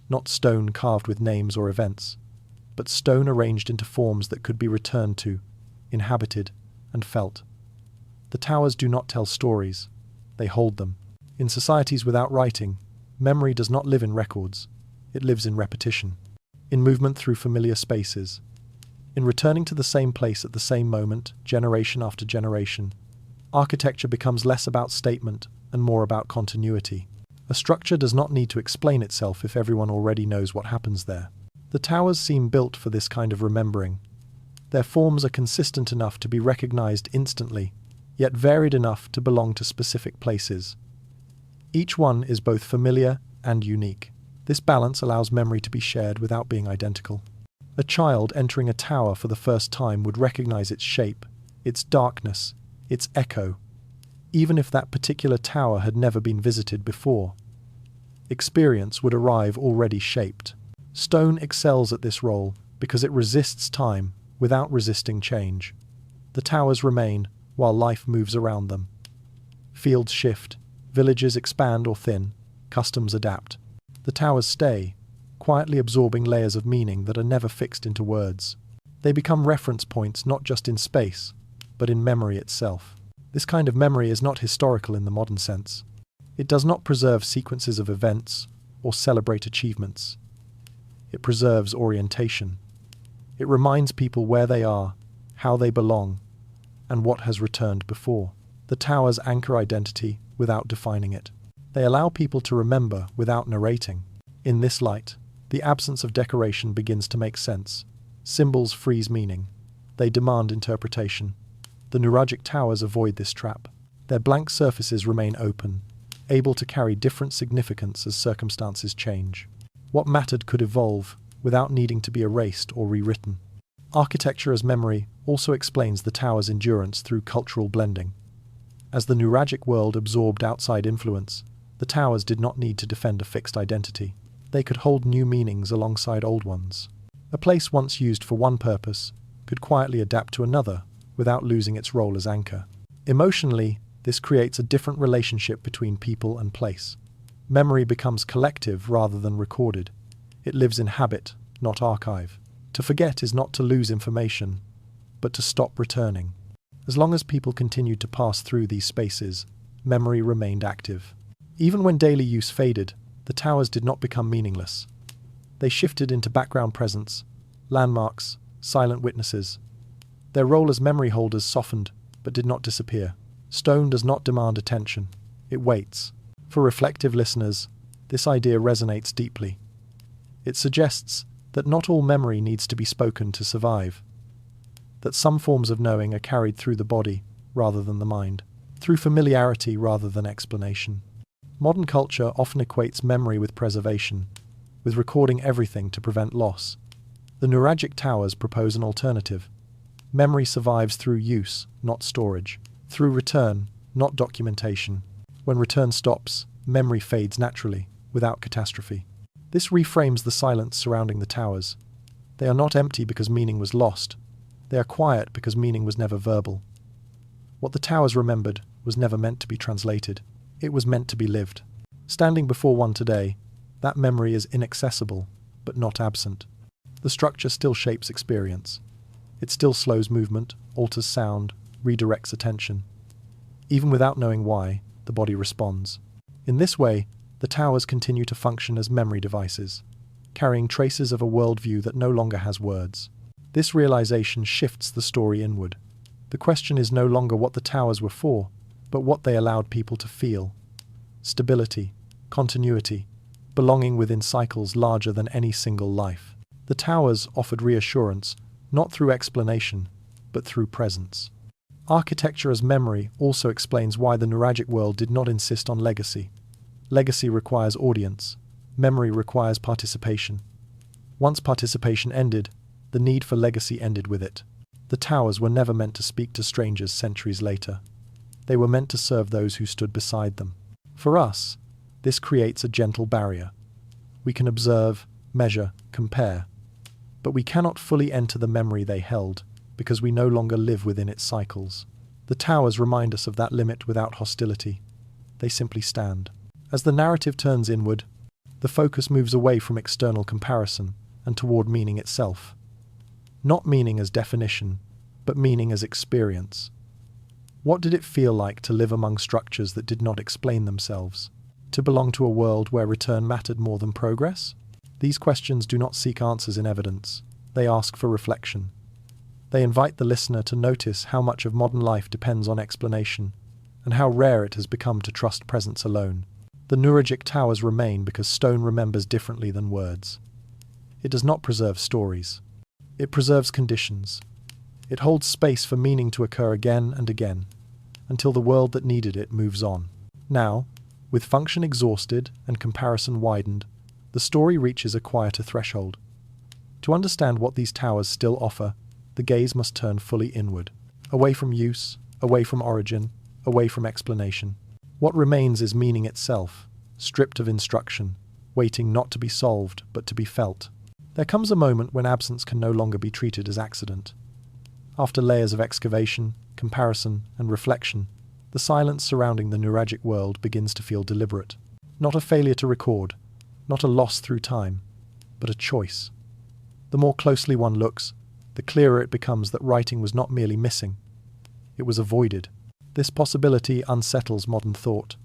not stone carved with names or events, but stone arranged into forms that could be returned to, inhabited, and felt. The towers do not tell stories, they hold them. In societies without writing, memory does not live in records, it lives in repetition, in movement through familiar spaces, in returning to the same place at the same moment, generation after generation. Architecture becomes less about statement and more about continuity. A structure does not need to explain itself if everyone already knows what happens there. The towers seem built for this kind of remembering. Their forms are consistent enough to be recognized instantly, yet varied enough to belong to specific places. Each one is both familiar and unique. This balance allows memory to be shared without being identical. A child entering a tower for the first time would recognize its shape, its darkness, its echo, even if that particular tower had never been visited before. Experience would arrive already shaped. Stone excels at this role because it resists time without resisting change. The towers remain while life moves around them. Fields shift, villages expand or thin, customs adapt. The towers stay, quietly absorbing layers of meaning that are never fixed into words. They become reference points not just in space, but in memory itself. This kind of memory is not historical in the modern sense. It does not preserve sequences of events or celebrate achievements. It preserves orientation. It reminds people where they are, how they belong, and what has returned before. The towers anchor identity without defining it. They allow people to remember without narrating. In this light, the absence of decoration begins to make sense. Symbols freeze meaning. They demand interpretation. The Nuragic towers avoid this trap. Their blank surfaces remain open, able to carry different significance as circumstances change. What mattered could evolve without needing to be erased or rewritten. Architecture as memory also explains the tower's endurance through cultural blending. As the Nuragic world absorbed outside influence, the towers did not need to defend a fixed identity. They could hold new meanings alongside old ones. A place once used for one purpose could quietly adapt to another without losing its role as anchor. Emotionally, this creates a different relationship between people and place. Memory becomes collective rather than recorded. It lives in habit, not archive. To forget is not to lose information, but to stop returning. As long as people continued to pass through these spaces, memory remained active. Even when daily use faded, the towers did not become meaningless. They shifted into background presence, landmarks, silent witnesses. Their role as memory holders softened, but did not disappear. Stone does not demand attention. It waits. For reflective listeners, this idea resonates deeply. It suggests that not all memory needs to be spoken to survive, that some forms of knowing are carried through the body rather than the mind, through familiarity rather than explanation. Modern culture often equates memory with preservation, with recording everything to prevent loss. The Nuragic towers propose an alternative. Memory survives through use, not storage, through return, not documentation. When return stops, memory fades naturally, without catastrophe. This reframes the silence surrounding the towers. They are not empty because meaning was lost. They are quiet because meaning was never verbal. What the towers remembered was never meant to be translated. It was meant to be lived. Standing before one today, that memory is inaccessible, but not absent. The structure still shapes experience. It still slows movement, alters sound, redirects attention. Even without knowing why, the body responds. In this way, the towers continue to function as memory devices, carrying traces of a worldview that no longer has words. This realization shifts the story inward. The question is no longer what the towers were for, but what they allowed people to feel. Stability, continuity, belonging within cycles larger than any single life. The towers offered reassurance, not through explanation, but through presence. Architecture as memory also explains why the Nuragic world did not insist on legacy. Legacy requires audience. Memory requires participation. Once participation ended, the need for legacy ended with it. The towers were never meant to speak to strangers centuries later. They were meant to serve those who stood beside them. For us, this creates a gentle barrier. We can observe, measure, compare, but we cannot fully enter the memory they held because we no longer live within its cycles. The towers remind us of that limit without hostility. They simply stand. As the narrative turns inward, the focus moves away from external comparison and toward meaning itself. Not meaning as definition, but meaning as experience. What did it feel like to live among structures that did not explain themselves? To belong to a world where return mattered more than progress? These questions do not seek answers in evidence. They ask for reflection. They invite the listener to notice how much of modern life depends on explanation, and how rare it has become to trust presence alone. The Nuragic towers remain because stone remembers differently than words. It does not preserve stories. It preserves conditions. It holds space for meaning to occur again and again, until the world that needed it moves on. Now, with function exhausted and comparison widened, the story reaches a quieter threshold. To understand what these towers still offer, the gaze must turn fully inward, away from use, away from origin, away from explanation. What remains is meaning itself, stripped of instruction, waiting not to be solved, but to be felt. There comes a moment when absence can no longer be treated as accident. After layers of excavation, comparison, and reflection, the silence surrounding the Nuragic world begins to feel deliberate. Not a failure to record, not a loss through time, but a choice. The more closely one looks, the clearer it becomes that writing was not merely missing. It was avoided. This possibility unsettles modern thought.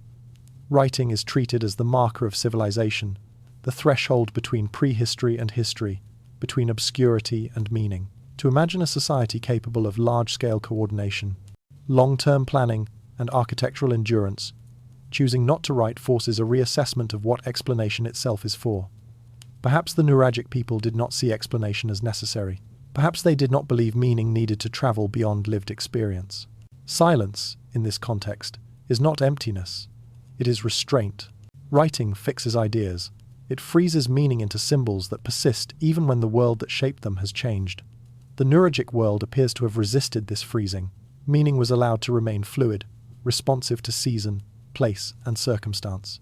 Writing is treated as the marker of civilization, the threshold between prehistory and history, between obscurity and meaning. To imagine a society capable of large-scale coordination, long-term planning, and architectural endurance, choosing not to write forces a reassessment of what explanation itself is for. Perhaps the Nuragic people did not see explanation as necessary. Perhaps they did not believe meaning needed to travel beyond lived experience. Silence, in this context, is not emptiness. It is restraint. Writing fixes ideas, It freezes meaning into symbols that persist even when the world that shaped them has changed. The Nuragic world appears to have resisted this freezing. Meaning was allowed to remain fluid, responsive to season, place, and circumstance.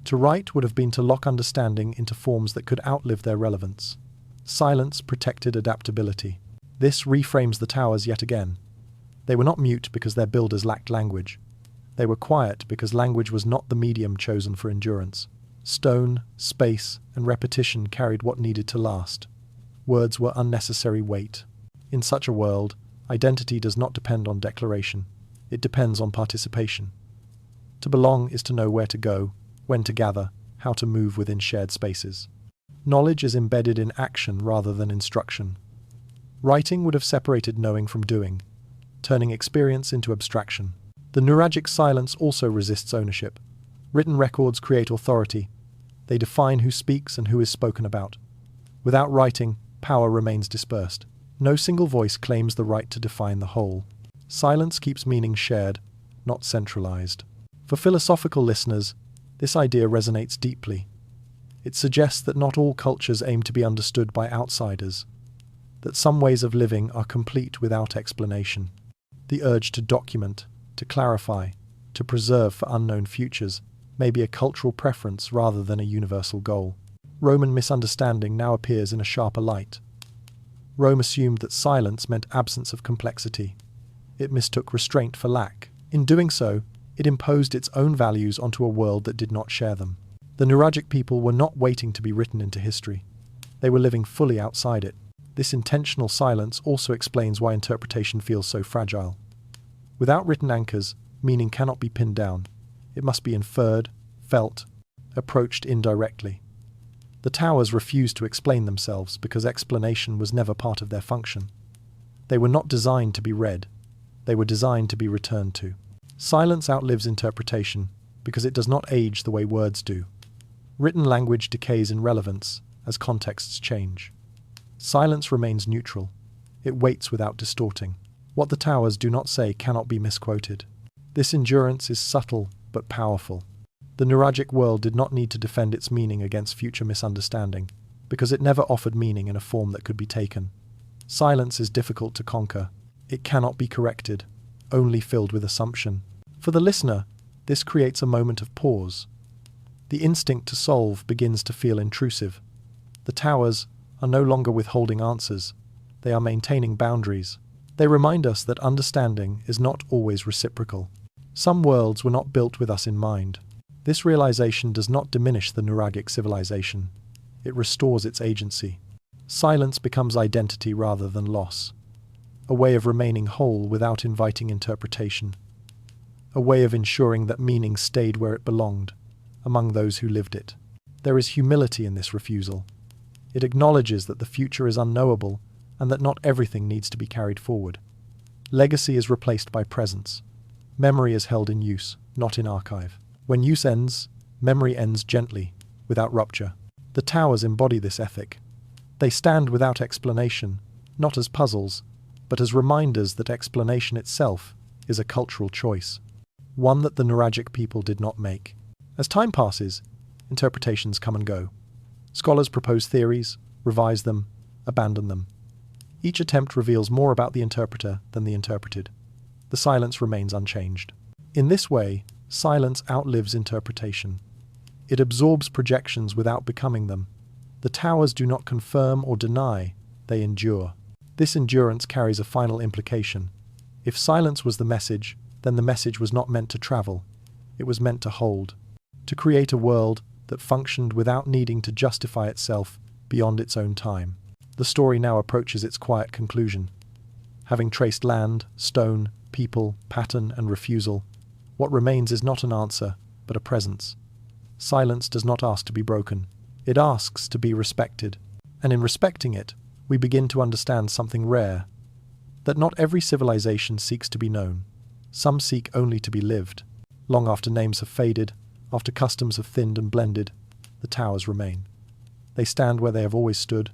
To write would have been to lock understanding into forms that could outlive their relevance. Silence protected adaptability. This reframes the towers yet again. They were not mute because their builders lacked language. They were quiet because language was not the medium chosen for endurance. Stone, space, and repetition carried what needed to last. Words were unnecessary weight. In such a world, identity does not depend on declaration. It depends on participation. To belong is to know where to go, when to gather, how to move within shared spaces. Knowledge is embedded in action rather than instruction. Writing would have separated knowing from doing, turning experience into abstraction. The Nuragic silence also resists ownership. Written records create authority. They define who speaks and who is spoken about. Without writing, power remains dispersed. No single voice claims the right to define the whole. Silence keeps meaning shared, not centralized. For philosophical listeners, this idea resonates deeply. It suggests that not all cultures aim to be understood by outsiders, that some ways of living are complete without explanation. The urge to document, to clarify, to preserve for unknown futures may be a cultural preference rather than a universal goal. Roman misunderstanding now appears in a sharper light. Rome assumed that silence meant absence of complexity. It mistook restraint for lack. In doing so, it imposed its own values onto a world that did not share them. The Nuragic people were not waiting to be written into history. They were living fully outside it. This intentional silence also explains why interpretation feels so fragile. Without written anchors, meaning cannot be pinned down. It must be inferred, felt, approached indirectly. The towers refused to explain themselves because explanation was never part of their function. They were not designed to be read. They were designed to be returned to. Silence outlives interpretation because it does not age the way words do. Written language decays in relevance as contexts change. Silence remains neutral. It waits without distorting. What the towers do not say cannot be misquoted. This endurance is subtle but powerful. The Nuragic world did not need to defend its meaning against future misunderstanding, because it never offered meaning in a form that could be taken. Silence is difficult to conquer. It cannot be corrected, only filled with assumption. For the listener, this creates a moment of pause. The instinct to solve begins to feel intrusive. The towers are no longer withholding answers. They are maintaining boundaries. They remind us that understanding is not always reciprocal. Some worlds were not built with us in mind. This realization does not diminish the Nuragic civilization. It restores its agency. Silence becomes identity rather than loss. A way of remaining whole without inviting interpretation. A way of ensuring that meaning stayed where it belonged, among those who lived it. There is humility in this refusal. It acknowledges that the future is unknowable and that not everything needs to be carried forward. Legacy is replaced by presence. Memory is held in use, not in archive. When use ends, memory ends gently, without rupture. The towers embody this ethic. They stand without explanation, not as puzzles, but as reminders that explanation itself is a cultural choice, one that the Nuragic people did not make. As time passes, interpretations come and go. Scholars propose theories, revise them, abandon them. Each attempt reveals more about the interpreter than the interpreted. The silence remains unchanged. In this way, silence outlives interpretation. It absorbs projections without becoming them. The towers do not confirm or deny, they endure. This endurance carries a final implication. If silence was the message, then the message was not meant to travel. It was meant to hold, to create a world that functioned without needing to justify itself beyond its own time. The story now approaches its quiet conclusion. Having traced land, stone, people, pattern, and refusal, what remains is not an answer, but a presence. Silence does not ask to be broken. It asks to be respected. And in respecting it, we begin to understand something rare. That not every civilization seeks to be known. Some seek only to be lived. Long after names have faded, after customs have thinned and blended, the towers remain. They stand where they have always stood,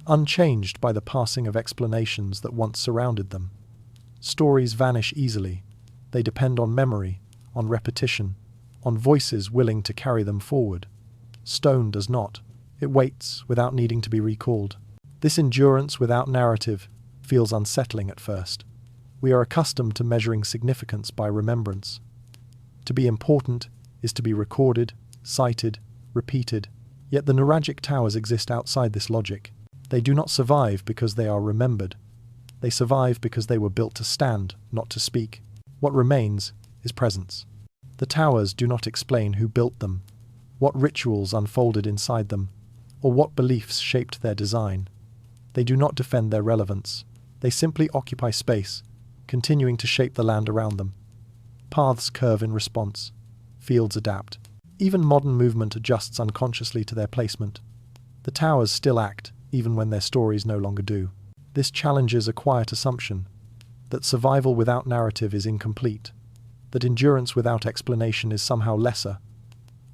unchanged by the passing of explanations that once surrounded them. Stories vanish easily. They depend on memory, on repetition, on voices willing to carry them forward. Stone does not. It waits without needing to be recalled. This endurance without narrative feels unsettling at first. We are accustomed to measuring significance by remembrance. To be important is to be recorded, cited, repeated. Yet the Nuragic towers exist outside this logic. They do not survive because they are remembered. They survive because they were built to stand, not to speak. What remains is presence. The towers do not explain who built them, what rituals unfolded inside them, or what beliefs shaped their design. They do not defend their relevance. They simply occupy space, continuing to shape the land around them. Paths curve in response. Fields adapt. Even modern movement adjusts unconsciously to their placement. The towers still act, even when their stories no longer do. This challenges a quiet assumption that survival without narrative is incomplete, that endurance without explanation is somehow lesser.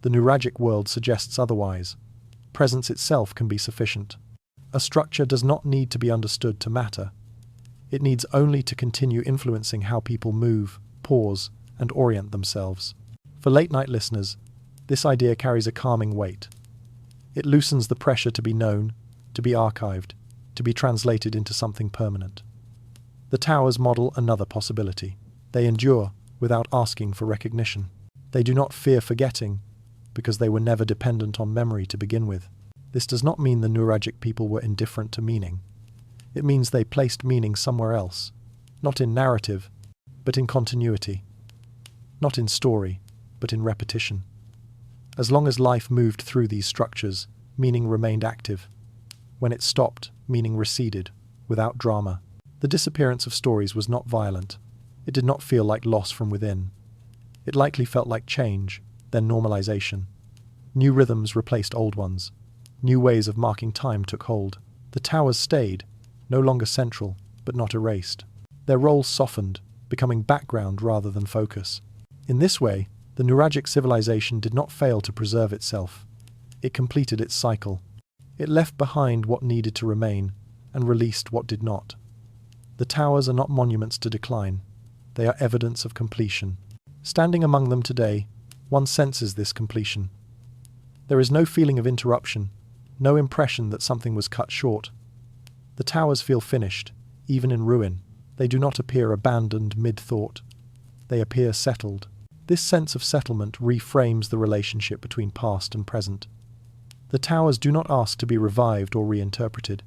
The Nuragic world suggests otherwise. Presence itself can be sufficient. A structure does not need to be understood to matter. It needs only to continue influencing how people move, pause, and orient themselves. For late-night listeners, this idea carries a calming weight. It loosens the pressure to be known, to be archived, to be translated into something permanent. The towers model another possibility. They endure without asking for recognition. They do not fear forgetting, because they were never dependent on memory to begin with. This does not mean the Nuragic people were indifferent to meaning. It means they placed meaning somewhere else, not in narrative, but in continuity. Not in story, but in repetition. As long as life moved through these structures, meaning remained active. When it stopped, meaning receded, without drama. The disappearance of stories was not violent. It did not feel like loss from within. It likely felt like change, then normalization. New rhythms replaced old ones. New ways of marking time took hold. The towers stayed, no longer central, but not erased. Their roles softened, becoming background rather than focus. In this way, the Nuragic civilization did not fail to preserve itself. It completed its cycle. It left behind what needed to remain, and released what did not. The towers are not monuments to decline. They are evidence of completion. Standing among them today, one senses this completion. There is no feeling of interruption, no impression that something was cut short. The towers feel finished, even in ruin. They do not appear abandoned mid-thought. They appear settled. This sense of settlement reframes the relationship between past and present. The towers do not ask to be revived or reinterpreted.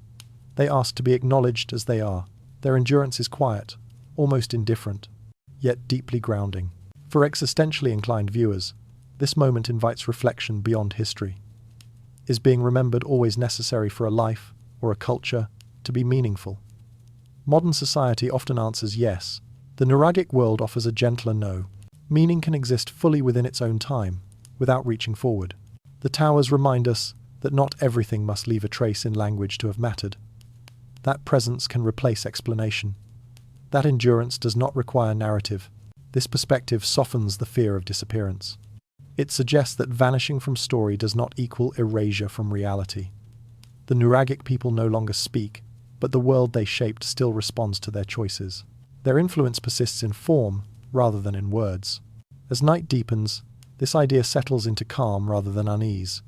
They ask to be acknowledged as they are. Their endurance is quiet, almost indifferent, yet deeply grounding. For existentially inclined viewers, this moment invites reflection beyond history. Is being remembered always necessary for a life, or a culture, to be meaningful? Modern society often answers yes. The Nuragic world offers a gentler no. Meaning can exist fully within its own time, without reaching forward. The towers remind us that not everything must leave a trace in language to have mattered. That presence can replace explanation. That endurance does not require narrative. This perspective softens the fear of disappearance. It suggests that vanishing from story does not equal erasure from reality. The Nuragic people no longer speak, but the world they shaped still responds to their choices. Their influence persists in form, rather than in words. As night deepens, this idea settles into calm rather than unease.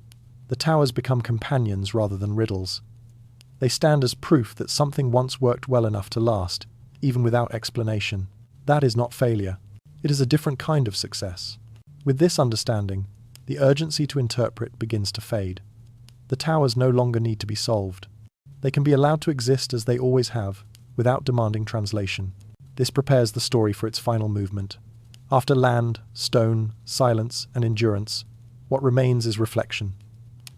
The towers become companions rather than riddles. They stand as proof that something once worked well enough to last, even without explanation. That is not failure. It is a different kind of success. With this understanding, the urgency to interpret begins to fade. The towers no longer need to be solved. They can be allowed to exist as they always have, without demanding translation. This prepares the story for its final movement. After land, stone, silence, and endurance, what remains is reflection.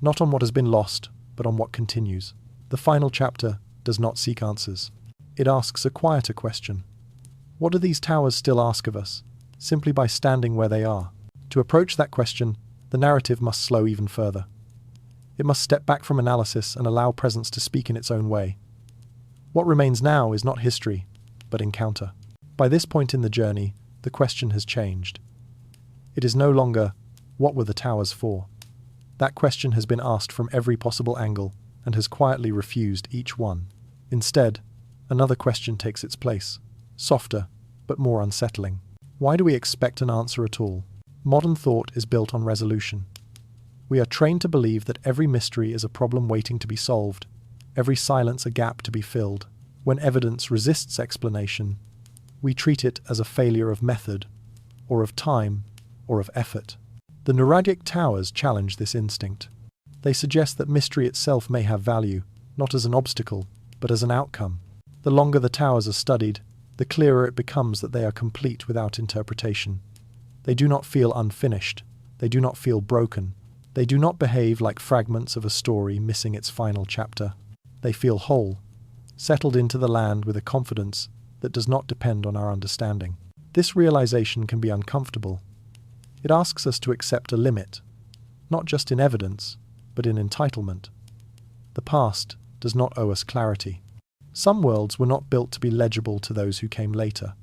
Not on what has been lost, but on what continues. The final chapter does not seek answers. It asks a quieter question. What do these towers still ask of us, simply by standing where they are? To approach that question, the narrative must slow even further. It must step back from analysis and allow presence to speak in its own way. What remains now is not history, but encounter. By this point in the journey, the question has changed. It is no longer, what were the towers for? That question has been asked from every possible angle and has quietly refused each one. Instead, another question takes its place, softer, but more unsettling. Why do we expect an answer at all? Modern thought is built on resolution. We are trained to believe that every mystery is a problem waiting to be solved, every silence a gap to be filled. When evidence resists explanation, we treat it as a failure of method, or of time, or of effort. The Nuragic towers challenge this instinct. They suggest that mystery itself may have value, not as an obstacle, but as an outcome. The longer the towers are studied, the clearer it becomes that they are complete without interpretation. They do not feel unfinished. They do not feel broken. They do not behave like fragments of a story missing its final chapter. They feel whole, settled into the land with a confidence that does not depend on our understanding. This realization can be uncomfortable. It asks us to accept a limit, not just in evidence, but in entitlement. The past does not owe us clarity. Some worlds were not built to be legible to those who came later.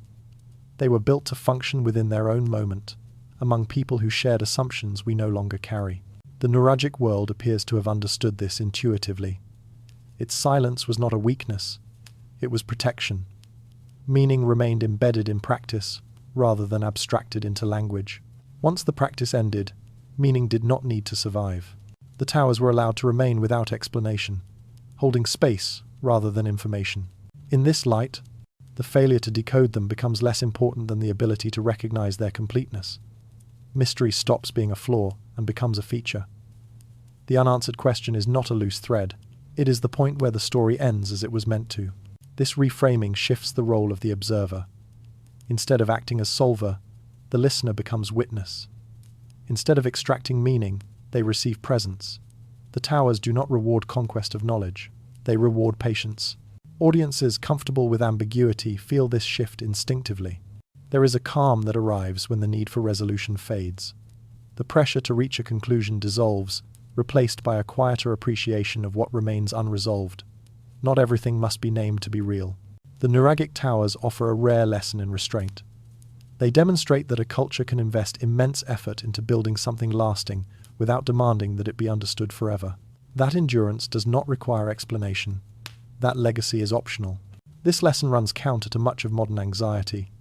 They were built to function within their own moment, among people who shared assumptions we no longer carry. The Nuragic world appears to have understood this intuitively. Its silence was not a weakness, it was protection. Meaning remained embedded in practice, rather than abstracted into language. Once the practice ended, meaning did not need to survive. The towers were allowed to remain without explanation, holding space rather than information. In this light, the failure to decode them becomes less important than the ability to recognize their completeness. Mystery stops being a flaw and becomes a feature. The unanswered question is not a loose thread. It is the point where the story ends as it was meant to. This reframing shifts the role of the observer. Instead of acting as solver, the listener becomes witness. Instead of extracting meaning, they receive presence. The towers do not reward conquest of knowledge. They reward patience. Audiences comfortable with ambiguity feel this shift instinctively. There is a calm that arrives when the need for resolution fades. The pressure to reach a conclusion dissolves, replaced by a quieter appreciation of what remains unresolved. Not everything must be named to be real. The Nuragic towers offer a rare lesson in restraint. They demonstrate that a culture can invest immense effort into building something lasting without demanding that it be understood forever. That endurance does not require explanation. That legacy is optional. This lesson runs counter to much of modern anxiety.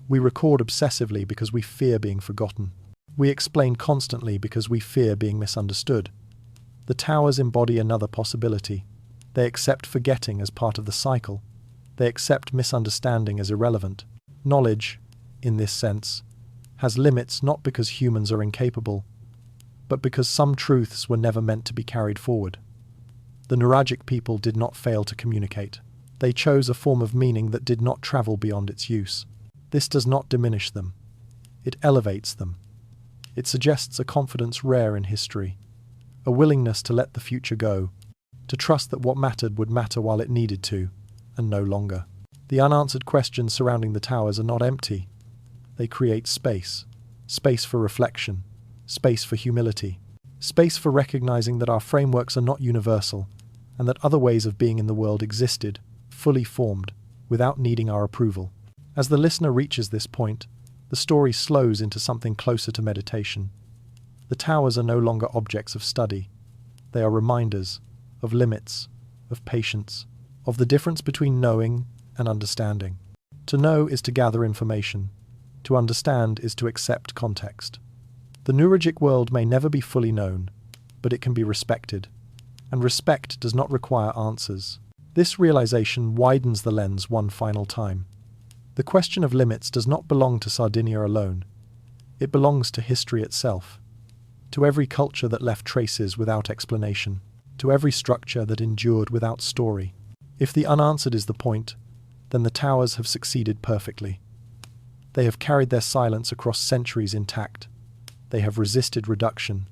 We record obsessively because we fear being forgotten. We explain constantly because we fear being misunderstood. The towers embody another possibility. They accept forgetting as part of the cycle. They accept misunderstanding as irrelevant. Knowledge, in this sense, has limits not because humans are incapable, but because some truths were never meant to be carried forward. The Nuragic people did not fail to communicate. They chose a form of meaning that did not travel beyond its use. This does not diminish them. It elevates them. It suggests a confidence rare in history, a willingness to let the future go, to trust that what mattered would matter while it needed to, and no longer. The unanswered questions surrounding the towers are not empty. They create space. Space for reflection. Space for humility. Space for recognizing that our frameworks are not universal, and that other ways of being in the world existed, fully formed, without needing our approval. As the listener reaches this point, the story slows into something closer to meditation. The towers are no longer objects of study. They are reminders of limits, of patience, of the difference between knowing and understanding. To know is to gather information. To understand is to accept context. The Nuragic world may never be fully known, but it can be respected. And respect does not require answers. This realization widens the lens one final time. The question of limits does not belong to Sardinia alone. It belongs to history itself, to every culture that left traces without explanation, to every structure that endured without story. If the unanswered is the point, then the towers have succeeded perfectly. They have carried their silence across centuries intact. They have resisted reduction.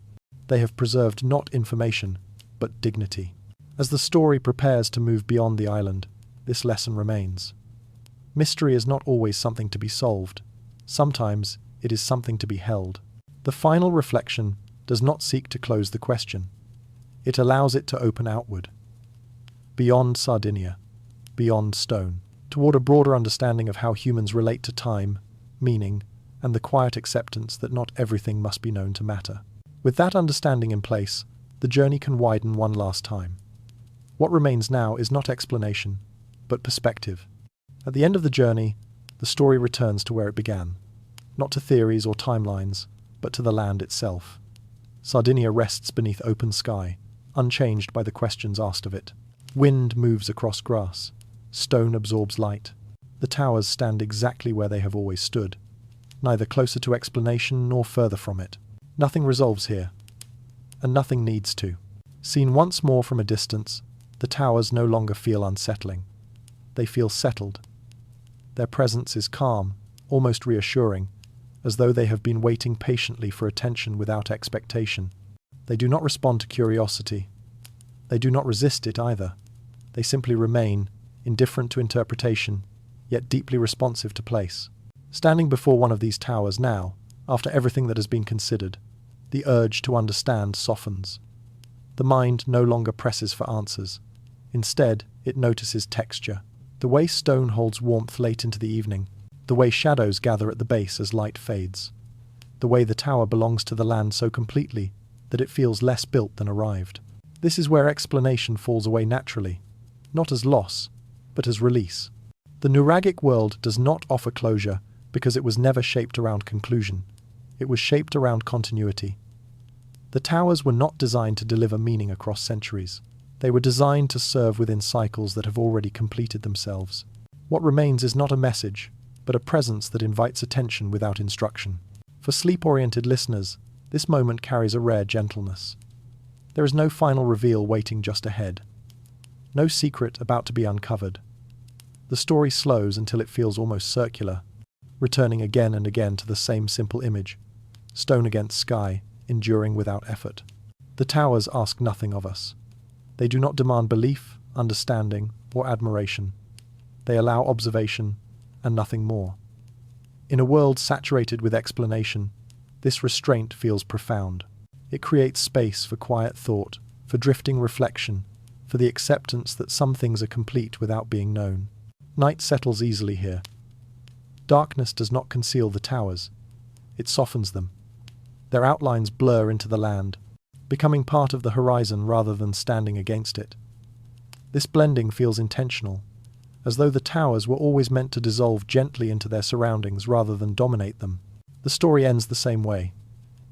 They have preserved not information, but dignity. As the story prepares to move beyond the island, this lesson remains. Mystery is not always something to be solved. Sometimes it is something to be held. The final reflection does not seek to close the question. It allows it to open outward. Beyond Sardinia, beyond stone, toward a broader understanding of how humans relate to time, meaning, and the quiet acceptance that not everything must be known to matter. With that understanding in place, the journey can widen one last time. What remains now is not explanation, but perspective. At the end of the journey, the story returns to where it began, not to theories or timelines, but to the land itself. Sardinia rests beneath open sky, unchanged by the questions asked of it. Wind moves across grass. Stone absorbs light. The towers stand exactly where they have always stood, neither closer to explanation nor further from it. Nothing resolves here, and nothing needs to. Seen once more from a distance, the towers no longer feel unsettling. They feel settled. Their presence is calm, almost reassuring, as though they have been waiting patiently for attention without expectation. They do not respond to curiosity. They do not resist it either. They simply remain, indifferent to interpretation, yet deeply responsive to place. Standing before one of these towers now, after everything that has been considered, the urge to understand softens. The mind no longer presses for answers. Instead, it notices texture. The way stone holds warmth late into the evening, the way shadows gather at the base as light fades, the way the tower belongs to the land so completely that it feels less built than arrived. This is where explanation falls away naturally, not as loss, but as release. The Nuragic world does not offer closure because it was never shaped around conclusion. It was shaped around continuity. The towers were not designed to deliver meaning across centuries. They were designed to serve within cycles that have already completed themselves. What remains is not a message, but a presence that invites attention without instruction. For sleep-oriented listeners, this moment carries a rare gentleness. There is no final reveal waiting just ahead. No secret about to be uncovered. The story slows until it feels almost circular, returning again and again to the same simple image, stone against sky, enduring without effort. The towers ask nothing of us. They do not demand belief, understanding, or admiration. They allow observation, and nothing more. In a world saturated with explanation, this restraint feels profound. It creates space for quiet thought, for drifting reflection, for the acceptance that some things are complete without being known. Night settles easily here. Darkness does not conceal the towers. It softens them. Their outlines blur into the land, becoming part of the horizon rather than standing against it. This blending feels intentional, as though the towers were always meant to dissolve gently into their surroundings rather than dominate them. The story ends the same way.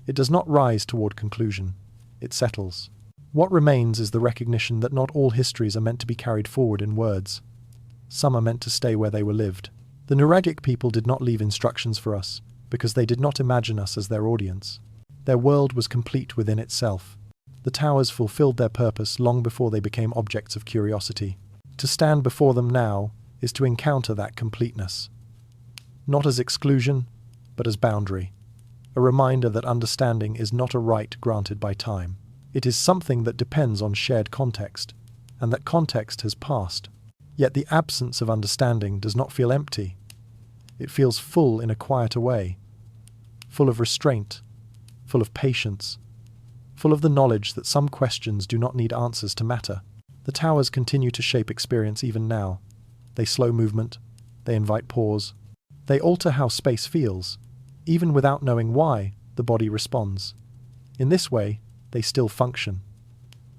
It does not rise toward conclusion. It settles. What remains is the recognition that not all histories are meant to be carried forward in words. Some are meant to stay where they were lived. The Nuragic people did not leave instructions for us, because they did not imagine us as their audience. Their world was complete within itself. The towers fulfilled their purpose long before they became objects of curiosity. To stand before them now is to encounter that completeness. Not as exclusion, but as boundary. A reminder that understanding is not a right granted by time. It is something that depends on shared context, and that context has passed. Yet the absence of understanding does not feel empty. It feels full in a quieter way, full of restraint, full of patience, full of the knowledge that some questions do not need answers to matter. The towers continue to shape experience even now. They slow movement, they invite pause, they alter how space feels. Even without knowing why, the body responds. In this way, they still function.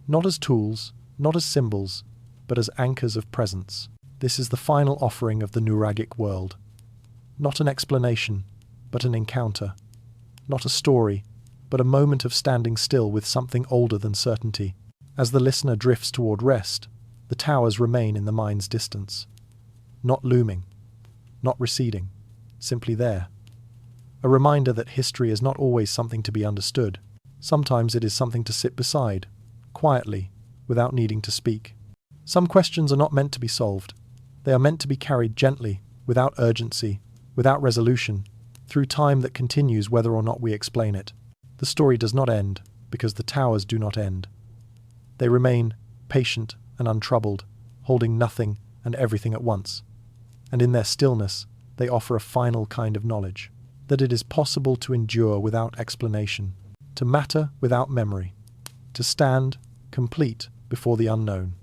Not as tools, not as symbols, but as anchors of presence. This is the final offering of the Nuragic world. Not an explanation, but an encounter. Not a story, but a moment of standing still with something older than certainty. As the listener drifts toward rest, the towers remain in the mind's distance. Not looming, not receding, simply there. A reminder that history is not always something to be understood. Sometimes it is something to sit beside, quietly, without needing to speak. Some questions are not meant to be solved. They are meant to be carried gently, without urgency, without resolution, through time that continues whether or not we explain it. The story does not end, because the towers do not end. They remain patient and untroubled, holding nothing and everything at once. And in their stillness, they offer a final kind of knowledge, that it is possible to endure without explanation, to matter without memory, to stand complete before the unknown.